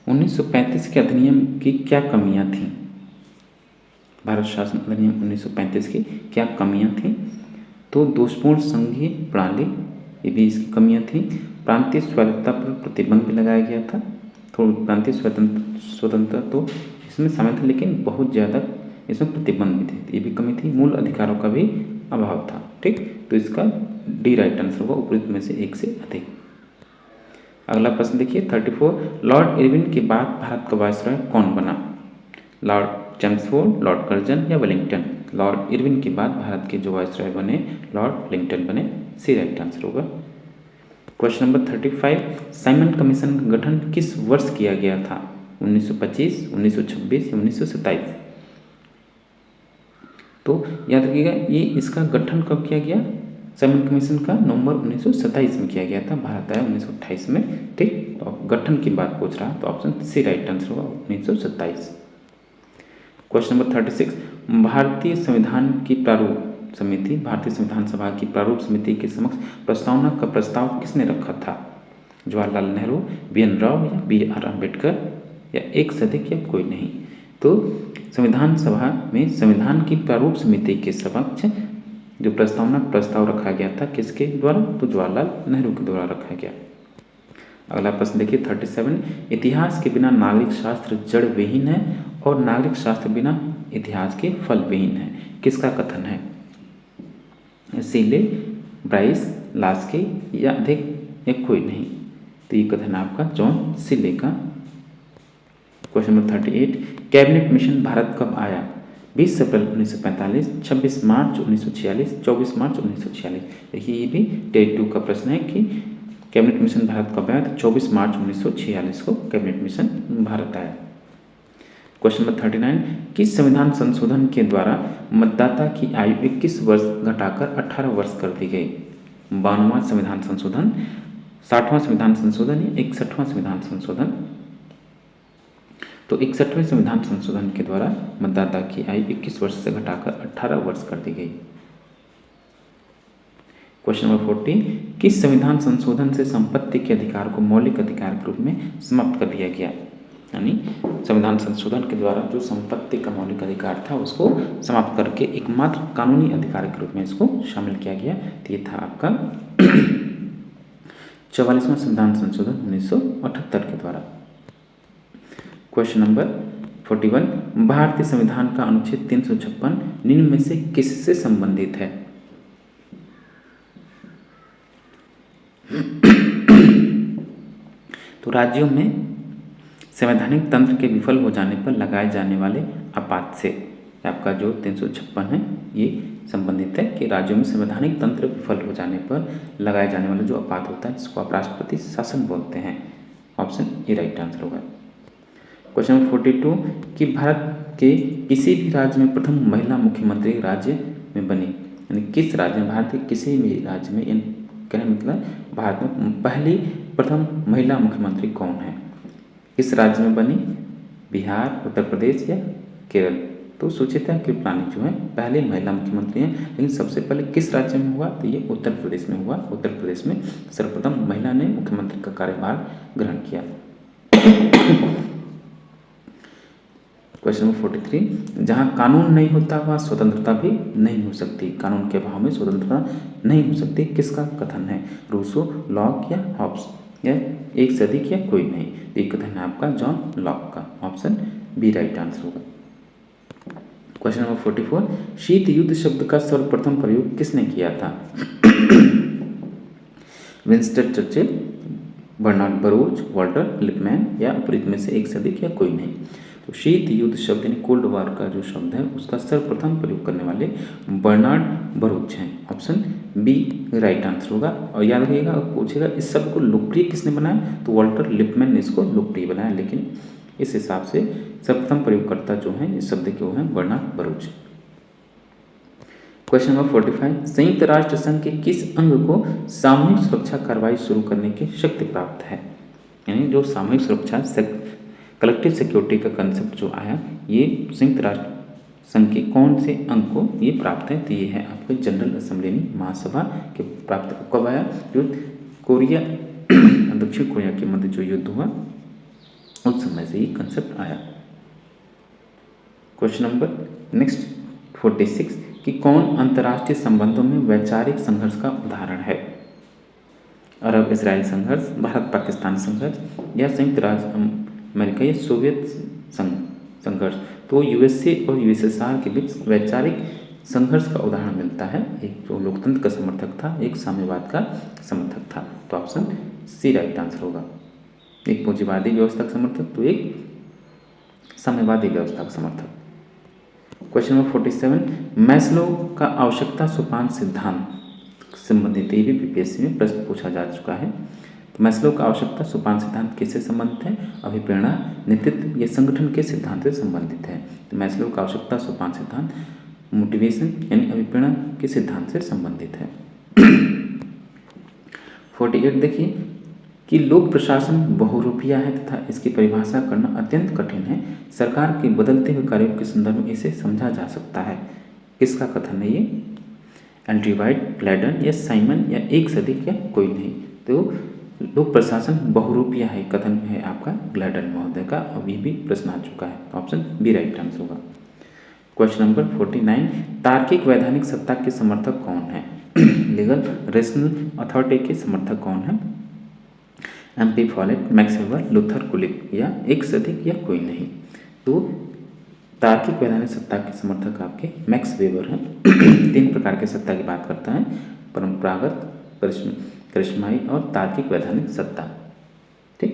1935 के अधिनियम की क्या कमियां थीं? भारत शासन अधिनियम 1935 की क्या कमियां थीं? तो दोषपूर्ण संघीय प्रणाली, ये भी इसकी कमियां थी। प्रांतीय स्वायत्तता पर प्रतिबंध भी लगाया गया था। थोड़ी प्रांतीय स्वतंत्रता तो इसमें शामिल था, लेकिन बहुत ज़्यादा इसमें प्रतिबंध भी थे, ये भी कमी थी। मूल अधिकारों का भी अभाव था। ठीक, तो इसका डी राइट आंसर होगा, उपयुक्त में से एक से अधिक। अगला प्रश्न देखिए 34, लॉर्ड इरविन के बाद भारत का वायसरॉय कौन बना? लॉर्ड चैम्सफोर्ड, लॉर्ड कर्जन या वेलिंगटन? लॉर्ड इरविन के बाद भारत के जो वायसरॉय बने लॉर्ड वेलिंगटन बने। सी राइट आंसर होगा। क्वेश्चन नंबर 35, साइमन कमीशन का गठन किस वर्ष किया गया था? 1925, 1926 या 1927? तो याद रखिएगा ये इसका गठन कब किया गया? साइमन कमीशन का नवंबर 1927 में किया गया था। भारत आया 1928 में। ठीक, तो गठन की बात पूछ रहा, तो ऑप्शन सी राइट आंसर होगा 1927। क्वेश्चन नंबर 36, भारतीय संविधान की प्रारूप समिति, भारतीय संविधान सभा की प्रारूप समिति के समक्ष प्रस्तावना का प्रस्ताव किसने रखा था? जवाहरलाल नेहरू, BN राव या BR अम्बेडकर या एक से अधिक या कोई नहीं? तो संविधान सभा में संविधान की प्रारूप समिति के समक्ष जो प्रस्ताव रखा गया था किसके द्वारा? तो जवाहरलाल नेहरू के द्वारा रखा गया। अगला प्रश्न देखिए 37, इतिहास के बिना नागरिक शास्त्र जड़ विहीन है और नागरिक शास्त्र बिना इतिहास के फल विहीन है। किसका कथन है? सीले, ब्राइस, लास्के या अधिक या कोई नहीं? तो ये कथन आपका जॉन सीले का। Question number 38, cabinet mission Bharat कब आया? 20 अप्रैल 1945, 26 मार्च 1946, 24 मार्च 1946। देखिए ये भी टेट 2 का प्रश्न है कि कैबिनेट मिशन भारत कब आया? तो 24 मार्च 1946 को कैबिनेट मिशन भारत आया। क्वेश्चन नंबर 39, किस संविधान संशोधन के द्वारा मतदाता की आयु 21 वर्ष घटाकर 18 वर्ष कर दी गई? 52वां संविधान संशोधन, 60वां संविधान संशोधन या 61वां संविधान संशोधन? तो 61वें संविधान संशोधन के द्वारा मतदाता की आयु 21 वर्ष से घटाकर 18 वर्ष कर दी गई। क्वेश्चन नंबर 40, किस संविधान संशोधन से संपत्ति के अधिकार को मौलिक अधिकार के रूप में समाप्त कर दिया गया? यानी संविधान संशोधन के द्वारा जो संपत्ति का मौलिक अधिकार था उसको समाप्त करके एकमात्र कानूनी अधिकार के रूप में इसको शामिल किया गया। तो ये था आपका 44वां संविधान संशोधन 1978 के द्वारा। क्वेश्चन नंबर 41, भारतीय संविधान का अनुच्छेद 356 निम्न में से किससे संबंधित है? तो राज्यों में संवैधानिक तंत्र के विफल हो जाने पर लगाए जाने वाले आपात से आपका जो 356 है ये संबंधित है कि राज्यों में संवैधानिक तंत्र विफल हो जाने पर लगाए जाने वाला जो आपात होता है जिसको आप राष्ट्रपति शासन बोलते हैं। ऑप्शन ए राइट आंसर होगा। क्वेश्चन नंबर 42, कि भारत के किसी भी राज्य में प्रथम महिला मुख्यमंत्री राज्य में बनी, यानी किस राज्य में, भारत के किसी भी राज्य में, कहने मतलब भारत में पहली प्रथम महिला मुख्यमंत्री कौन है, किस राज्य में बनी? बिहार, उत्तर प्रदेश या केरल? तो सुचेता कृपलानी जो है पहले महिला मुख्यमंत्री हैं, लेकिन सबसे पहले किस राज्य में हुआ? तो ये उत्तर प्रदेश में हुआ। उत्तर प्रदेश में सर्वप्रथम महिला ने मुख्यमंत्री का कार्यभार ग्रहण किया। क्वेश्चन नंबर 43, जहाँ कानून नहीं होता वहाँ स्वतंत्रता भी नहीं हो सकती, कानून के अभाव में स्वतंत्रता नहीं हो सकती, किसका कथन है? रूसो, लॉक या हॉब्स या एक से अधिक या कोई नहीं? ये कथन है आपका जॉन लॉक का। ऑप्शन बी राइट आंसर होगा। क्वेश्चन नंबर 44, शीत युद्ध शब्द का सर्वप्रथम प्रयोग किसने किया था? Winston Churchill, Bernard Baruch, Walter Lippmann या उपरोक्त में से एक से अधिक या कोई नहीं? तो शीत युद्ध शब्द यानी कोल्ड वॉर का जो शब्द है उसका सर्वप्रथम प्रयोग करने वाले बर्नार्ड बरूच हैं। ऑप्शन बी राइट आंसर होगा। और याद रखिएगा पूछेगा इस शब्द को लोकप्रिय किसने बनाया, तो वॉल्टर लिपमैन ने इसको लोकप्रिय बनाया, लेकिन इस हिसाब से सर्वप्रथम प्रयोगकर्ता जो हैं इस शब्द के वो हैं बर्नार्ड बरूच। क्वेश्चन नंबर 45, संयुक्त राष्ट्र संघ के किस अंग को सामूहिक सुरक्षा कार्रवाई शुरू करने की शक्ति प्राप्त है? यानी जो सामूहिक सुरक्षा कलेक्टिव सिक्योरिटी का कंसेप्ट जो आया ये संयुक्त राष्ट्र संघ के कौन से अंग को ये प्राप्त है? तो ये है आपके जनरल असेंबली महासभा के प्राप्त। कब आया? जो कोरिया दक्षिण कोरिया के मध्य जो युद्ध हुआ उस समय से ये कंसेप्ट आया। क्वेश्चन नंबर नेक्स्ट 46, कि कौन अंतर्राष्ट्रीय संबंधों में वैचारिक संघर्ष का उदाहरण है? अरब इसराइल संघर्ष, भारत पाकिस्तान संघर्ष या संयुक्त राज्य अमेरिका या सोवियत संघर्ष? तो यूएसए और यूएसएसआर के बीच वैचारिक संघर्ष का उदाहरण मिलता है। एक जो लोकतंत्र का समर्थक था, एक साम्यवाद का समर्थक था। तो ऑप्शन सी राइट आंसर होगा। एक पूंजीवादी व्यवस्था का समर्थक तो एक साम्यवादी व्यवस्था का समर्थक। क्वेश्चन नंबर 47, मैस्लो का आवश्यकता सोपान सिद्धांत संबंधित ये भी बीपीएससी में प्रश्न पूछा जा चुका है। तो मैस्लो का आवश्यकता सोपान सिद्धांत किससे संबंधित है? अभिप्रेरणा, नेतृत्व या संगठन के सिद्धांत से संबंधित है। तो मैस्लो का आवश्यकता सोपान सिद्धांत मोटिवेशन यानी अभिप्रेरणा के सिद्धांत से संबंधित है। 48 देखिए कि लोक प्रशासन बहुरूपिया है तथा इसकी परिभाषा करना अत्यंत कठिन है। सरकार के बदलते हुए कार्यों के संदर्भ में इसे समझा जा सकता है। किसका कथन है ये? एंड्रयू वाइट, ग्लैडन या साइमन या एक से अधिक या कोई नहीं? तो लोक प्रशासन बहुरूपिया है कथन है आपका ग्लैडन महोदय का। अभी भी प्रश्न आ चुका है। ऑप्शन बी राइट आंसर होगा। क्वेश्चन नंबर 49, तार्किक वैधानिक सत्ता के समर्थक कौन है? लीगल रेशनल अथॉरिटी के समर्थक कौन है? MP Follett, Max Weber, Luther Gulick या एक से अधिक या कोई नहीं? तो तार्किक वैधानिक सत्ता के समर्थक आपके मैक्स वेबर हैं। 3 प्रकार के सत्ता की बात करता है, परंपरागत, करिश्माई और तार्किक वैधानिक सत्ता। ठीक।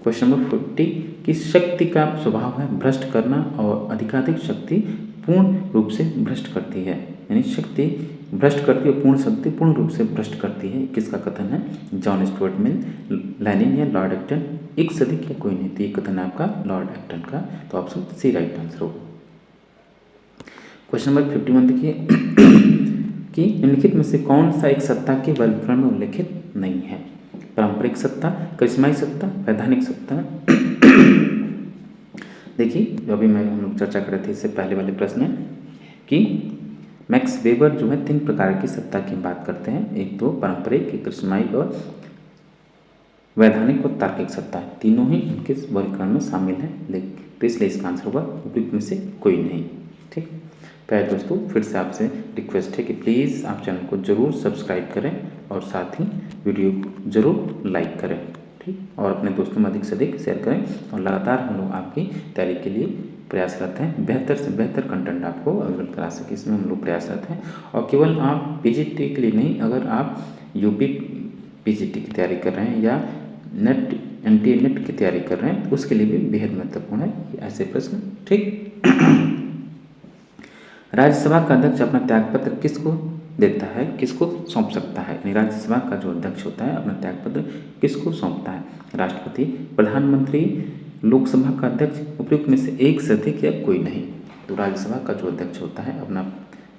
क्वेश्चन नंबर 50, कि शक्ति का स्वभाव है भ्रष्ट करना और अधिकाधिक शक्ति पूर्ण रूप से भ्रष्ट करती है। यानी शक्ति भ्रष्ट करती है, पूर्ण शक्ति पूर्ण रूप से भ्रष्ट करती है। किसका कथन है? जॉन स्टुअर्ट मिल, लेनिन या लॉर्ड एक्टन, एक से अधिक या कोई नहीं? तो ये कथन है आपका लॉर्ड एक्टन का। तो ऑप्शन सी राइट आंसर होगा। क्वेश्चन नंबर 51 देखिए कि निम्नलिखित में से कौन सा एक सत्ता के वर्गीकरण में उल्लेखित नहीं है? पारंपरिक सत्ता, करिश्माई सत्ता, वैधानिक सत्ता। देखिए जो अभी हम लोग चर्चा कर रहे थे इससे पहले वाले प्रश्न है कि मैक्स वेबर जो है 3 प्रकार की सत्ता की बात करते हैं। एक तो पारंपरिक, एक कृष्णमाई और वैधानिक और तार्किक सत्ता है। तीनों ही उनके वर्गीकरण में शामिल हैं, लेकिन तो इसलिए इसका आंसर होगा उपयुक्त में से कोई नहीं। ठीक, प्यारे दोस्तों, फिर से आपसे रिक्वेस्ट है कि प्लीज़ आप चैनल को ज़रूर सब्सक्राइब करें और साथ ही वीडियो को ज़रूर लाइक करें। ठीक, और अपने दोस्तों में अधिक से अधिक शेयर करें। और लगातार हम लोग आपकी तैयारी के लिए प्रयासरत हैं। बेहतर से बेहतर कंटेंट आपको अवेलेबल करा सके, इसमें हम लोग प्रयासरत हैं। और केवल आप पीजीटी के लिए नहीं, अगर आप यूपी पीजीटी की तैयारी कर रहे हैं या नेट एनटीए नेट की तैयारी कर रहे हैं तो उसके लिए भी बेहद महत्वपूर्ण है ऐसे प्रश्न। ठीक, राज्यसभा का अध्यक्ष अपना त्यागपत्र किसको देता है, किसको सौंप सकता है? यानी राज्यसभा का जो अध्यक्ष होता है अपना त्यागपत्र किसको सौंपता है? राष्ट्रपति, प्रधानमंत्री, लोकसभा का अध्यक्ष, उपयुक्त में से एक से अधिक या कोई नहीं। तो राज्यसभा का जो अध्यक्ष होता है अपना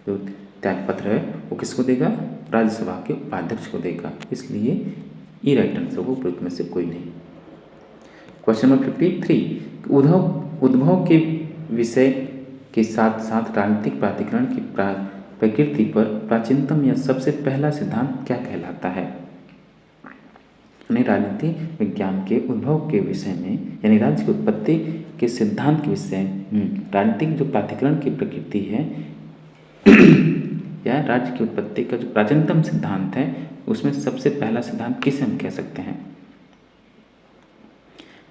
जो त्यागपत्र है वो किसको देगा? राज्यसभा के उपाध्यक्ष को देगा। इसलिए ये राइट आंसर होगा, उपयुक्त में से कोई नहीं। क्वेश्चन नंबर 53, उद्भव के विषय के साथ साथ राजनीतिक प्राधिकरण की प्रकृति पर प्राचीनतम या सबसे पहला सिद्धांत क्या कहलाता है? यानी राजनीति विज्ञान के उद्भव के विषय में, यानी राज्य की उत्पत्ति के सिद्धांत के विषय राजनीतिक जो प्राधिकरण की प्रकृति है या राज्य की उत्पत्ति का जो प्राचीनतम सिद्धांत है उसमें सबसे पहला सिद्धांत किसे हम कह सकते हैं?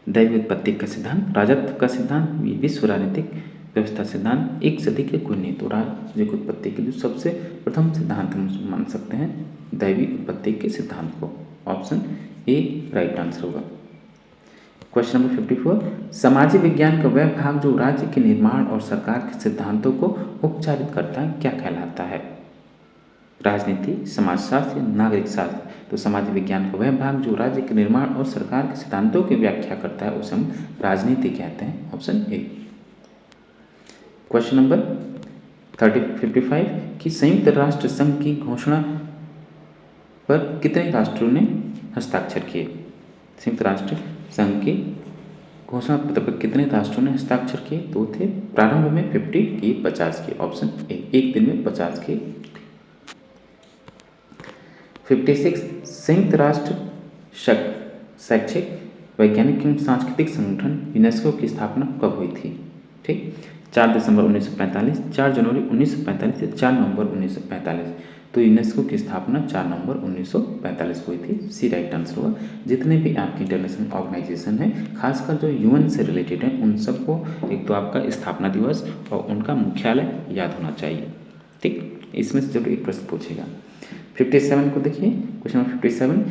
दैवी उत्पत्ति का सिद्धांत, राजत्व का सिद्धांत, विश्व राजनीतिक व्यवस्था सिद्धांत, एक से अधिक कोई नहीं। तो राज्य की उत्पत्ति के जो सबसे प्रथम सिद्धांत हम मान सकते हैं दैवी उत्पत्ति के सिद्धांत को। ऑप्शन ए राइट आंसर होगा। क्वेश्चन नंबर 54, सामाजिक विज्ञान का वह भाग जो राज्य के निर्माण और सरकार के सिद्धांतों को उपचारित करता है क्या कहलाता है? राजनीति, समाजशास्त्र या नागरिक शास्त्र? तो समाज विज्ञान का वह भाग जो राज्य के निर्माण और सरकार के सिद्धांतों की व्याख्या करता है उसे हम राजनीति कहते हैं। Option A. क्वेश्चन नंबर 55 कि संयुक्त राष्ट्र संघ की घोषणा पर कितने राष्ट्रों ने हस्ताक्षर किए? संयुक्त राष्ट्र संघ की घोषणा पत्र पर कितने राष्ट्रों ने हस्ताक्षर किए? तो थे प्रारंभ में 50 की 50 की। ऑप्शन ए, एक दिन में 50 की। 56 संयुक्त राष्ट्र शैक्षिक, वैज्ञानिक एवं सांस्कृतिक संगठन यूनेस्को की स्थापना कब हुई थी? ठीक, 4 दिसंबर 1945, 4 जनवरी 1945 या 4 नवंबर 1945। तो यूनेस्को की स्थापना 4 नवंबर 1945 को हुई थी। सी राइट आंसर होगा। जितने भी आपके इंटरनेशनल ऑर्गेनाइजेशन है, खासकर जो यूएन से रिलेटेड है, उन सबको एक तो आपका स्थापना दिवस और उनका मुख्यालय याद होना चाहिए। ठीक, इसमें से जरूर एक प्रश्न पूछेगा। 57 को देखिए, क्वेश्चन नंबर 57,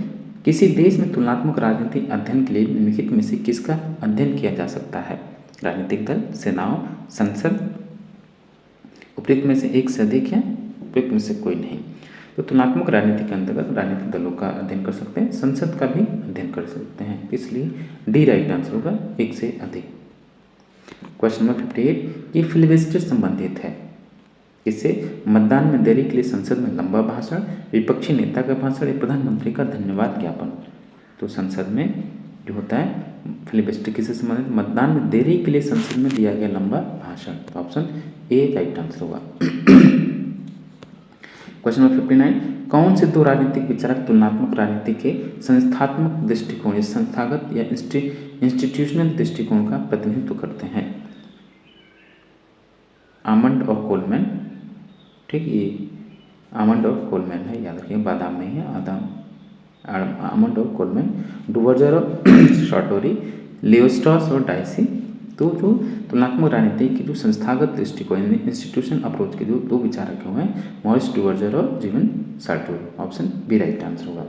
किसी देश में तुलनात्मक राजनीति अध्ययन के लिए निम्नलिखित में से किसका अध्ययन किया जा सकता है? राजनीतिक दल, सेनाओं, संसद, उपयुक्त में से एक से अधिक है, उपयुक्त में से कोई नहीं। तो तुलनात्मक राजनीति के अंतर्गत राजनीतिक दलों का अध्ययन कर सकते हैं, संसद का भी अध्ययन कर सकते हैं। इसलिए डी राइट आंसर होगा, एक से अधिक। क्वेश्चन नंबर 58, ये फिलिबस्टर संबंधित है इससे मतदान में देरी के लिए संसद में लंबा भाषण, विपक्षी नेता का भाषण या प्रधानमंत्री का धन्यवाद ज्ञापन? तो संसद में जो होता है फिलिबस्टर किससे संबंधित? मतदान में देरी के लिए संसद में दिया गया लंबा भाषण। तो ऑप्शन ए राइट आंसर होगा। क्वेश्चन नंबर 59, कौन से दो राजनीतिक विचारक तुलनात्मक राजनीति के संस्थात्मक दृष्टिकोण या संस्थागत या इंस्टीट्यूशनल दृष्टिकोण का प्रतिनिधित्व करते हैं? आमंड और कोलमैन। ठीक, ये आमंड और कोलमैन है, याद रखिए, बादाम नहीं है, आमंड और कोलमैन। डुवर्जर और शॉर्टोरी, लियोस्ट्रॉस और डाइसी। तो जो तुलनात्मक राजनीति की जो संस्थागत दृष्टिकोण इंस्टीट्यूशन अप्रोच के जो दो विचारक हुए हैं, मॉरिस डुवर्जर और जीवन सार्टोरी। ऑप्शन बी राइट आंसर होगा।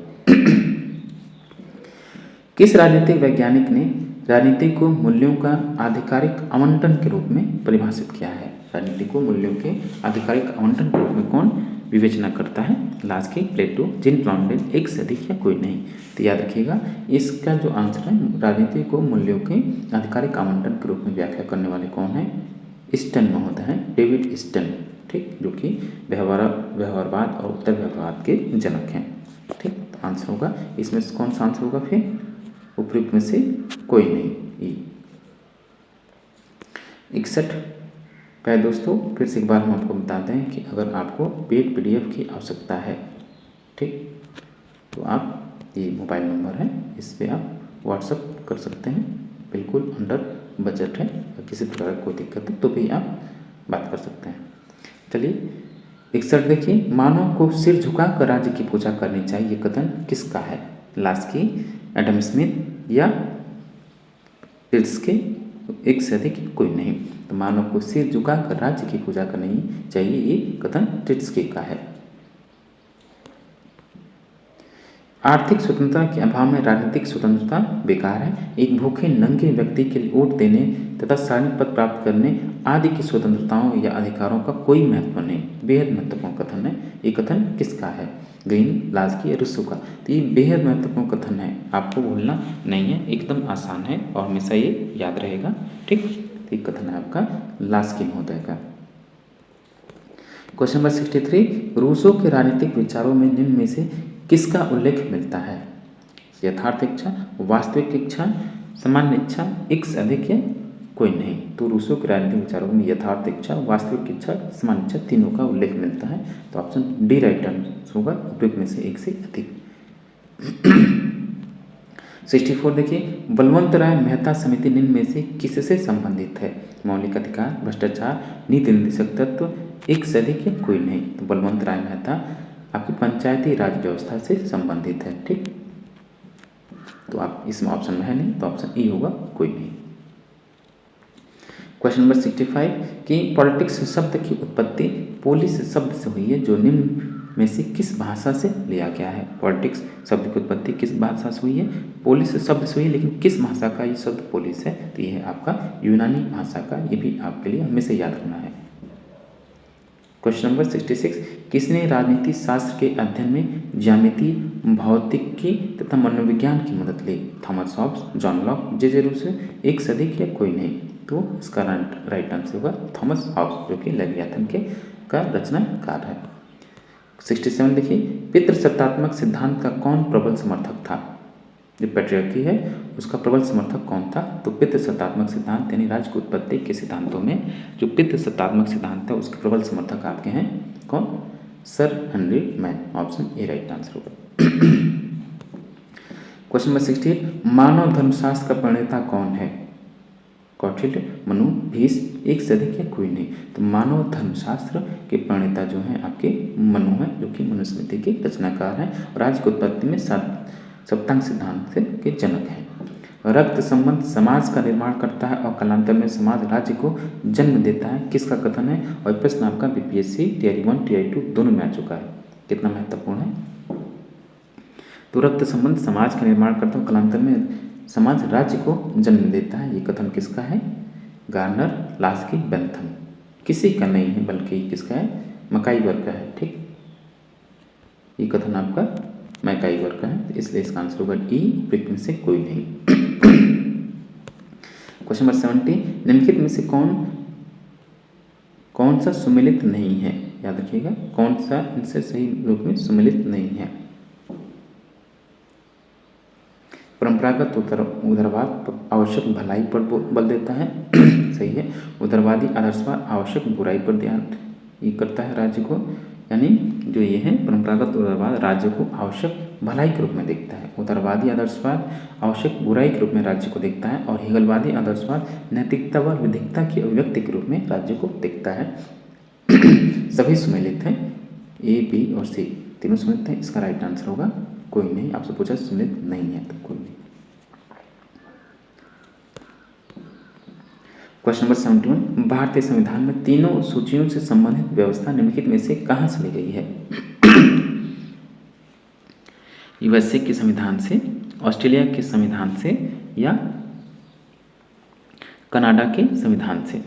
किस राजनीतिक वैज्ञानिक ने राजनीति को मूल्यों का आधिकारिक आवंटन के रूप में परिभाषित किया है? राजनीति को मूल्यों के आधिकारिक आवंटन के रूप में कौन विवेचना करता है? लास्की, प्लेटो, जीन प्लॉन्डेल, एक से अधिक या कोई नहीं? तो याद रखिएगा, इसका जो आंसर है राजनीति को मूल्यों के आधिकारिक आवंटन के रूप में व्याख्या करने वाले कौन है? स्टन महोदय हैं, डेविड स्टन। ठीक, जो कि व्यवहारवाद और उत्तर व्यवहारवाद के जनक हैं। ठीक, तो आंसर होगा इसमें से कौन सा आंसर होगा? फिर उपयुक्त में से कोई नहीं। 61 पहले दोस्तों फिर से एक बार हम आपको बताते हैं कि अगर आपको पेड PDF की आवश्यकता है, ठीक, तो आप ये मोबाइल नंबर है, इस पर आप व्हाट्सअप कर सकते हैं, बिल्कुल अंडर बजट है, और किसी प्रकार की कोई दिक्कत है तो भी आप बात कर सकते हैं। चलिए 61 देखिए, मानव को सिर झुकाकर राज्य की पूजा करनी चाहिए, ये कथन किसका है? लास्की, एडम स्मिथ या के एक से अधिक कोई नहीं। तो मानव को सिर झुकाकर राज्य की पूजा करनी चाहिए, ये कथन टिट्सके का है। आर्थिक स्वतंत्रता के अभाव में राजनीतिक स्वतंत्रता बेकार है। एक भूखे नंगे व्यक्ति के लिए वोट देने तथा सार्वजनिक पद प्राप्त करने आदि की स्वतंत्रताओं या अधिकारों का कोई महत्व नहीं। बेहद महत्वपूर्ण कथन है। ये कथन किसका है? ग्रीन, लास्की या रूसो का? तो ये बेहद महत्वपूर्ण कथन है, आपको भूलना नहीं है, एकदम आसान है और हमेशा ये याद रहेगा, ठीक। तो ये कथन है आपका लास्की महोदय का। क्वेश्चन नंबर 63, रूसो के राजनीतिक विचारों में निम्न में से किसका उल्लेख मिलता है? यथार्थ इच्छा, वास्तविक इच्छा, सामान्य इच्छा, एक से अधिक या कोई नहीं। तो रूसो के राजनीतिक विचारों में यथार्थ इच्छा, वास्तविक इच्छा, सामान्य इच्छा, तीनों का उल्लेख मिलता है। तो ऑप्शन डी राइट आंसर होगा, उपयुक्त में से एक से अधिक। 64 देखिए, बलवंत राय मेहता समिति निम्न में से किससे संबंधित है? मौलिक अधिकार, भ्रष्टाचार, नीति निर्देशक तत्व, एक से अधिक या कोई नहीं। तो बलवंत राय मेहता आपकी पंचायती राज व्यवस्था से संबंधित है, ठीक। तो आप इसमें ऑप्शन में है नहीं, तो ऑप्शन ई होगा, कोई नहीं। क्वेश्चन नंबर 65 कि पॉलिटिक्स शब्द की उत्पत्ति पोलिस शब्द से हुई है, जो निम्न में से किस भाषा से लिया गया है? पॉलिटिक्स शब्द की उत्पत्ति किस भाषा से हुई है? पोलिस शब्द से हुई है, लेकिन किस भाषा का ये शब्द पोलिस है? तो ये है आपका यूनानी भाषा का। ये भी आपके लिए हमेशा याद रखना है। क्वेश्चन नंबर 66, किसने राजनीति शास्त्र के अध्ययन में ज्यामिति, भौतिकी तथा मनोविज्ञान की मदद ली? थॉमस हॉब्स, जॉन लॉक, जे रूसो, एक से अधिक या कोई नहीं। तो इसका राइट आंसर होगा थॉमस हॉब्स, जो कि लेवियाथन के का रचनाकार है। 67 देखिए, पितृसत्तात्मक सिद्धांत का कौन प्रबल समर्थक था? जो पैट्रियार्की है उसका प्रबल समर्थक कौन था? तो पितृसत्तात्मक सिद्धांत यानी राज्य की उत्पत्ति के सिद्धांतों में जो पितृसत्तात्मक सिद्धांत है उसके प्रबल समर्थक आपके हैं कौन? Sir Henry man. Option A right answer होगा। क्वेश्चन नंबर 68, मानव धर्मशास्त्र का प्रणेता कौन है? कौटिल्य, मनु, भीष्म, एक से अधिक या कोई नहीं। तो मानव धर्मशास्त्र के प्रणेता जो हैं आपके मनु हैं, जो कि मनुस्मृति के रचनाकार हैं और राज्य की उत्पत्ति में सप्तांग सिद्धांत के जनक हैं। रक्त संबंध समाज का निर्माण करता है और कालांतर में समाज राज्य को जन्म देता है, किसका कथन है? और प्रश्न आपका BPSC Tier 1 Tier 2 दोनों में आ चुका है, कितना महत्वपूर्ण है। तो रक्त संबंध समाज का निर्माण करता है और कालांतर में समाज राज्य को जन्म देता है, ये कथन किसका है? Garner, Laski, Bentham. किसी का नहीं है बल्कि किसका है? मैकाइवर का है, ठीक। ये कथन आपका मैकाइवर का है, इसलिए इसका आंसर होगा ई, उपयुक्त में से कोई नहीं। क्वेश्चन नंबर 70, निम्नलिखित में से कौन सा सुमेलित नहीं है? याद रखिएगा, कौन सा इनसे सही रूप में सुमेलित नहीं है? परंपरागत उदारवाद आवश्यक भलाई पर बल देता है, सही है। उदारवादी आदर्शवाद आवश्यक बुराई पर ध्यान ये करता है राज्य को, यानी जो ये है परंपरागत उदारवाद राज्य को आवश्यक भलाई के रूप में देखता है। उदारवादी आदर्शवाद आवश्यक बुराई के रूप में राज्य को देखता है और हेगलवादी आदर्शवाद नैतिकता व विधिकता की अभिव्यक्ति के रूप में राज्य को देखता है। सभी सुमेलित हैं, ए, बी और सी तीनों सुमेलित हैं, इसका राइट आंसर होगा कोई नहीं। आपसे पूछा सुमेलित नहीं है तो कोई नहीं। क्वेश्चन नंबर 71, भारतीय संविधान में तीनों सूचियों से संबंधित व्यवस्था निम्नलिखित में से कहाँ से ली गई है? USA के संविधान से, ऑस्ट्रेलिया के संविधान से या कनाडा के संविधान से?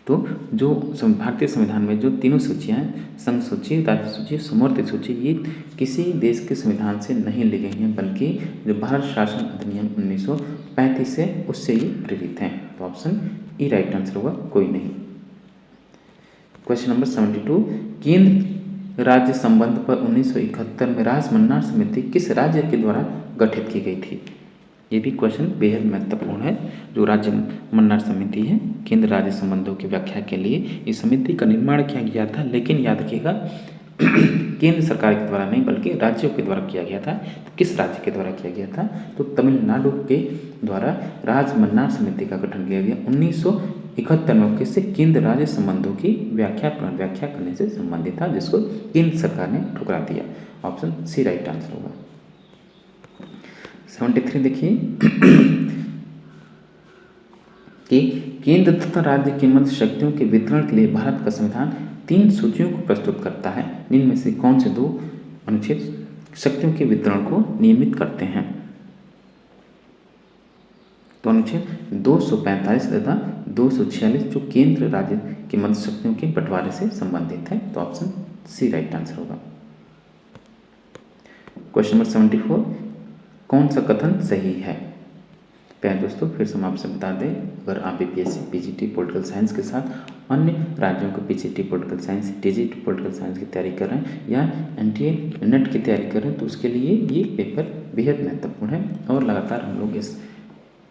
तो जो भारतीय संविधान में जो तीनों सूचियाँ हैं, संघ सूची, राज्य सूची, समवर्ती सूची, ये किसी देश के संविधान से नहीं ली गई हैं, बल्कि जो भारत शासन अधिनियम 1935 है उससे ये प्रेरित हैं। तो ऑप्शन ई राइट आंसर होगा, कोई नहीं। क्वेश्चन नंबर 72, केंद्र राज्य संबंध पर 1971 में राजमन्ना समिति किस राज्य के द्वारा गठित की गई थी? ये भी क्वेश्चन बेहद महत्वपूर्ण है। जो राज्य मन्नार समिति है, केंद्र राज्य संबंधों की व्याख्या के लिए इस समिति का निर्माण किया गया था, लेकिन याद रखिएगा केंद्र सरकार के द्वारा नहीं बल्कि राज्यों के द्वारा किया गया था। तो किस राज्य के द्वारा किया गया था? तो तमिलनाडु के द्वारा राज्य मन्नार समिति का गठन किया गया 1971 में, किससे? केंद्र राज्य संबंधों की पुनर्व्याख्या करने से संबंधित था, जिसको केंद्र सरकार ने ठुकरा दिया। ऑप्शन सी राइट आंसर होगा। 73 देखिए कि केंद्र तथा राज्य के मध्य शक्तियों के वितरण के लिए भारत का संविधान 3 सूचियों को प्रस्तुत करता है। इनमें से कौन से 2 अनुच्छेद शक्तियों के वितरण को नियमित करते हैं? तो अनुच्छेद 245 तथा 246 जो केंद्र राज्य के मध्य शक्तियों के बंटवारे से संबंधित है। तो ऑप्शन सी राइट आंसर होगा। क्वेश्चन नंबर 74, कौन सा कथन सही है? प्यारे दोस्तों, फिर से हम आपसे बता दें, अगर आप बीपीएससी पीजीटी पॉलिटिकल साइंस के साथ अन्य राज्यों के PGT political science, TGT political science की तैयारी कर रहे हैं या एनटीए नेट की तैयारी कर रहे हैं, तो उसके लिए ये पेपर बेहद महत्वपूर्ण है और लगातार हम लोग इस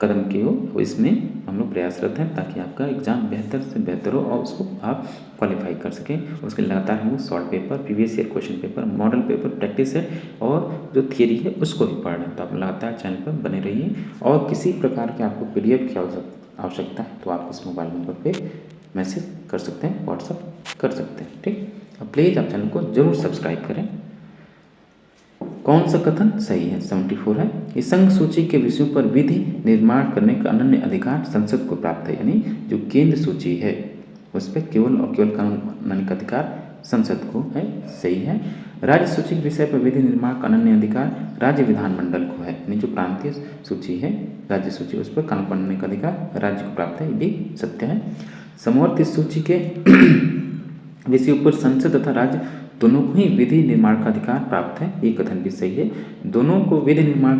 कदम की हो इसमें हम लोग प्रयासरत हैं ताकि आपका एग्ज़ाम बेहतर से बेहतर हो और उसको आप क्वालिफाई कर सकें। उसके लगातार हम लोग short paper, previous year question paper, model paper practice है और जो थियरी है उसको भी पढ़ रहे हैं। तो आप लगातार चैनल पर बने रहिए और किसी प्रकार के आपको पीडीएफ की आवश्यकता है तो आप इस मोबाइल नंबर पर मैसेज कर सकते हैं, व्हाट्सअप कर सकते हैं। ठीक, अब प्लीज़ आप चैनल को जरूर सब्सक्राइब करें। कौन सा कथन सही है? 74 है कि संघ सूची के विषयों पर विधि निर्माण करने का अनन्य अधिकार संसद को प्राप्त है। यानी जो केंद्र सूची है उस पर केवल और केवल कानून बनाने का अधिकार संसद को है। सही है। राज्य सूची के विषय पर विधि निर्माण का अनन्य अधिकार राज्य विधानमंडल को है। यानी जो प्रांतीय सूची है, राज्य सूची, उस पर कानून बनाने का अधिकार राज्य को प्राप्त है। ये भी सत्य है। समवर्ती सूची के विषयों पर संसद तथा राज्य दोनों को ही विधि निर्माण का अधिकार प्राप्त है। ये कथन भी सही है। दोनों को विधि निर्माण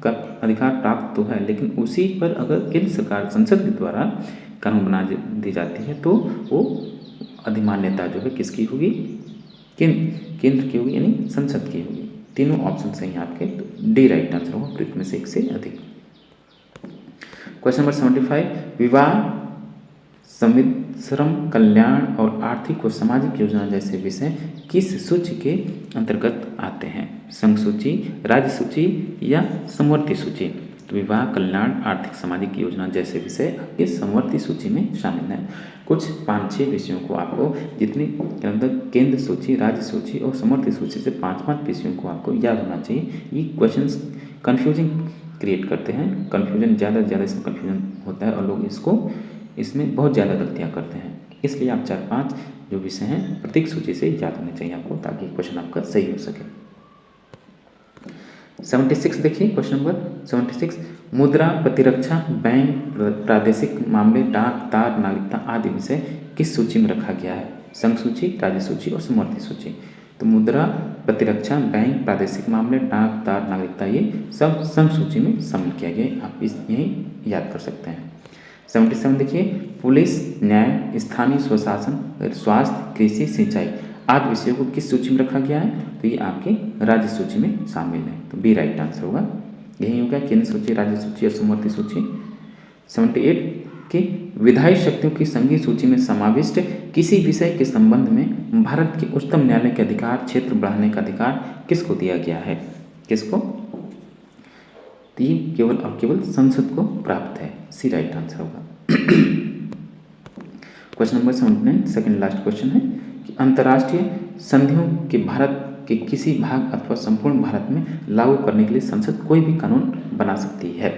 का अधिकार प्राप्त तो है, लेकिन उसी पर अगर केंद्र सरकार संसद के द्वारा कानून बना दी जाती है तो वो अधिमान्यता जो है किसकी होगी? केंद्र की होगी, यानी संसद की होगी। तीनों ऑप्शन सही हैं आपके, तो डी राइट आंसर होगा, प्रयुक्त में से एक से अधिक। क्वेश्चन नंबर 75, विवाह, श्रम कल्याण और आर्थिक व सामाजिक योजना जैसे विषय किस सूची के अंतर्गत आते हैं? संघ सूची, राज्य सूची या समवर्ती सूची? तो विवाह, कल्याण, आर्थिक, सामाजिक योजना जैसे विषय आपके समवर्ती सूची में शामिल हैं। कुछ 5-6 विषयों को आपको जितनी केंद्र सूची, राज्य सूची और समवर्ती सूची से 5-5 विषयों को आपको याद होना चाहिए। ये क्वेश्चंस कंफ्यूजिंग क्रिएट करते हैं, कन्फ्यूजन ज़्यादा से ज़्यादा इसमें कन्फ्यूजन होता है और लोग इसमें बहुत ज़्यादा गलतियाँ करते हैं। इसलिए आप 4-5 जो विषय हैं प्रत्येक सूची से याद होने चाहिए आपको, ताकि क्वेश्चन आपका सही हो सके। 76 देखिए, क्वेश्चन नंबर 76, मुद्रा, प्रतिरक्षा, बैंक, प्रादेशिक मामले, डाक, तार, नागरिकता आदि विषय किस सूची में रखा गया है? संघ सूची, राज्य सूची और समवर्ती सूची। तो मुद्रा, प्रतिरक्षा, बैंक, प्रादेशिक मामले, डाक, तार, नागरिकता, ये सब संघ सूची में शामिल किया गया। आप यही याद कर सकते हैं। 77 देखिए, पुलिस, न्याय, स्थानीय स्वशासन, स्वास्थ्य, कृषि, सिंचाई आदि विषयों को किस सूची में रखा गया है? तो ये आपके राज्य सूची में शामिल है। तो बी राइट आंसर होगा। यही होगा केंद्र सूची, राज्य सूची और समवर्ती सूची। 78 की विधायी शक्तियों की संघीय सूची में समाविष्ट किसी विषय के संबंध में भारत के उच्चतम न्यायालय के अधिकार क्षेत्र बढ़ाने का अधिकार किसको दिया गया है? किसको? तो ये केवल और केवल संसद को प्राप्त है। सी राइट आंसर होगा। Question number 79, second last question है कि अंतर्राष्ट्रीय संधियों के भारत के किसी भाग अथवा संपूर्ण भारत में लागू करने के लिए संसद कोई भी कानून बना सकती है।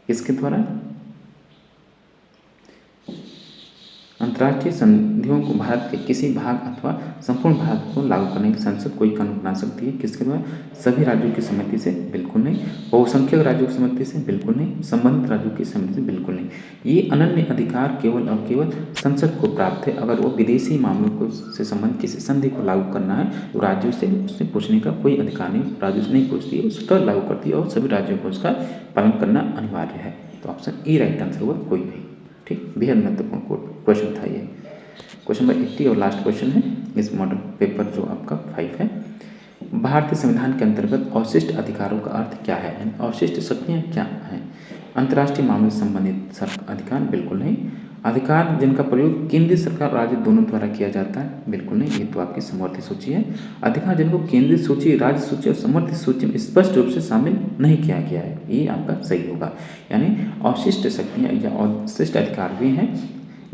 किसके द्वारा? अंतर्राष्ट्रीय संधियों को भारत के किसी भाग अथवा संपूर्ण भारत को लागू करने के लिए संसद कोई कानून बना सकती है। किसके द्वारा? सभी राज्यों की सहमति से? बिल्कुल नहीं। बहुसंख्यक राज्यों की सहमति से? बिल्कुल नहीं। संबंधित राज्यों की सहमति से? बिल्कुल नहीं। ये अनन्य अधिकार केवल और केवल संसद को प्राप्त है। अगर वो विदेशी मामलों को से संबंधित किसी संधि को लागू करना है तो राज्यों से उससे पूछने का कोई अधिकार नहीं, राज्यों से नहीं पूछती है, वो स्वतः लागू करती है और सभी राज्यों को उसका पालन करना अनिवार्य है। तो ऑप्शन ई राइट आंसर होगा, कोई नहीं। ठीक, बेहद महत्वपूर्ण क्वेश्चन था ये। क्वेश्चन नंबर 80 और लास्ट क्वेश्चन है इस मॉडल पेपर जो आपका 5 है। भारतीय संविधान के अंतर्गत अवशिष्ट अधिकारों का अर्थ क्या है, यानी अवशिष्ट शक्तियाँ क्या हैं। अंतर्राष्ट्रीय मामले से संबंधित अधिकार, बिल्कुल नहीं। अधिकार जिनका प्रयोग केंद्रीय सरकार और राज्य दोनों द्वारा किया जाता है, बिल्कुल नहीं, ये तो आपकी समवर्ती सूची है। अधिकार जिनको केंद्रीय सूची, राज्य सूची और समवर्ती सूची में स्पष्ट रूप से शामिल नहीं किया गया है, ये आपका सही होगा। यानी अवशिष्ट शक्तियाँ या अवशिष्ट अधिकार वे हैं,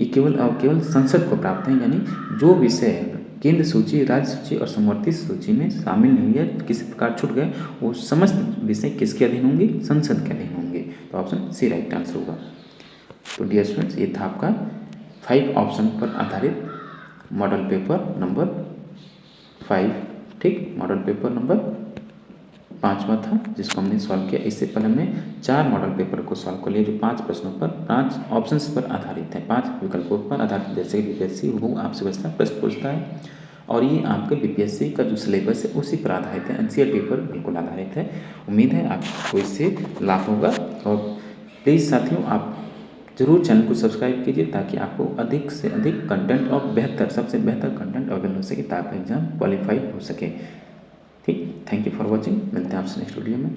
ये केवल संसद को प्राप्त हैं, यानी जो विषय केंद्र सूची, राज्य सूची और समवर्ती सूची में शामिल नहीं हुए, किसी प्रकार छूट गए, वो समस्त विषय किसके अधीन होंगे, संसद के अधीन होंगे। तो ऑप्शन सी राइट आंसर होगा। तो डियर स्टूडेंट्स, ये था आपका 5 ऑप्शन पर आधारित मॉडल पेपर नंबर 5, ठीक। मॉडल पेपर नंबर 5वां था जिसको हमने सॉल्व किया। इससे पहले हमने 4 मॉडल पेपर को सॉल्व कर लिया जो 5 प्रश्नों पर, 5 ऑप्शंस पर आधारित है, 5 विकल्पों पर आधारित। जैसे कि बीपीएससी वो आपसे प्रश्न पूछता है और ये आपके बीपीएससी का जो सिलेबस है उसी पर आधारित है, एनसीईआरटी पर बिल्कुल आधारित है। उम्मीद है आपको इससे लाभ होगा और प्लीज़ साथियों आप जरूर चैनल को सब्सक्राइब कीजिए ताकि आपको अधिक से अधिक कंटेंट और सबसे बेहतर कंटेंट अवेलेबल हो सके ताकि एग्जाम क्वालिफाई हो सके, ठीक। थैंक यू फॉर वॉचिंग, मिलते हैं आपसे नेक्स्ट वीडियो में।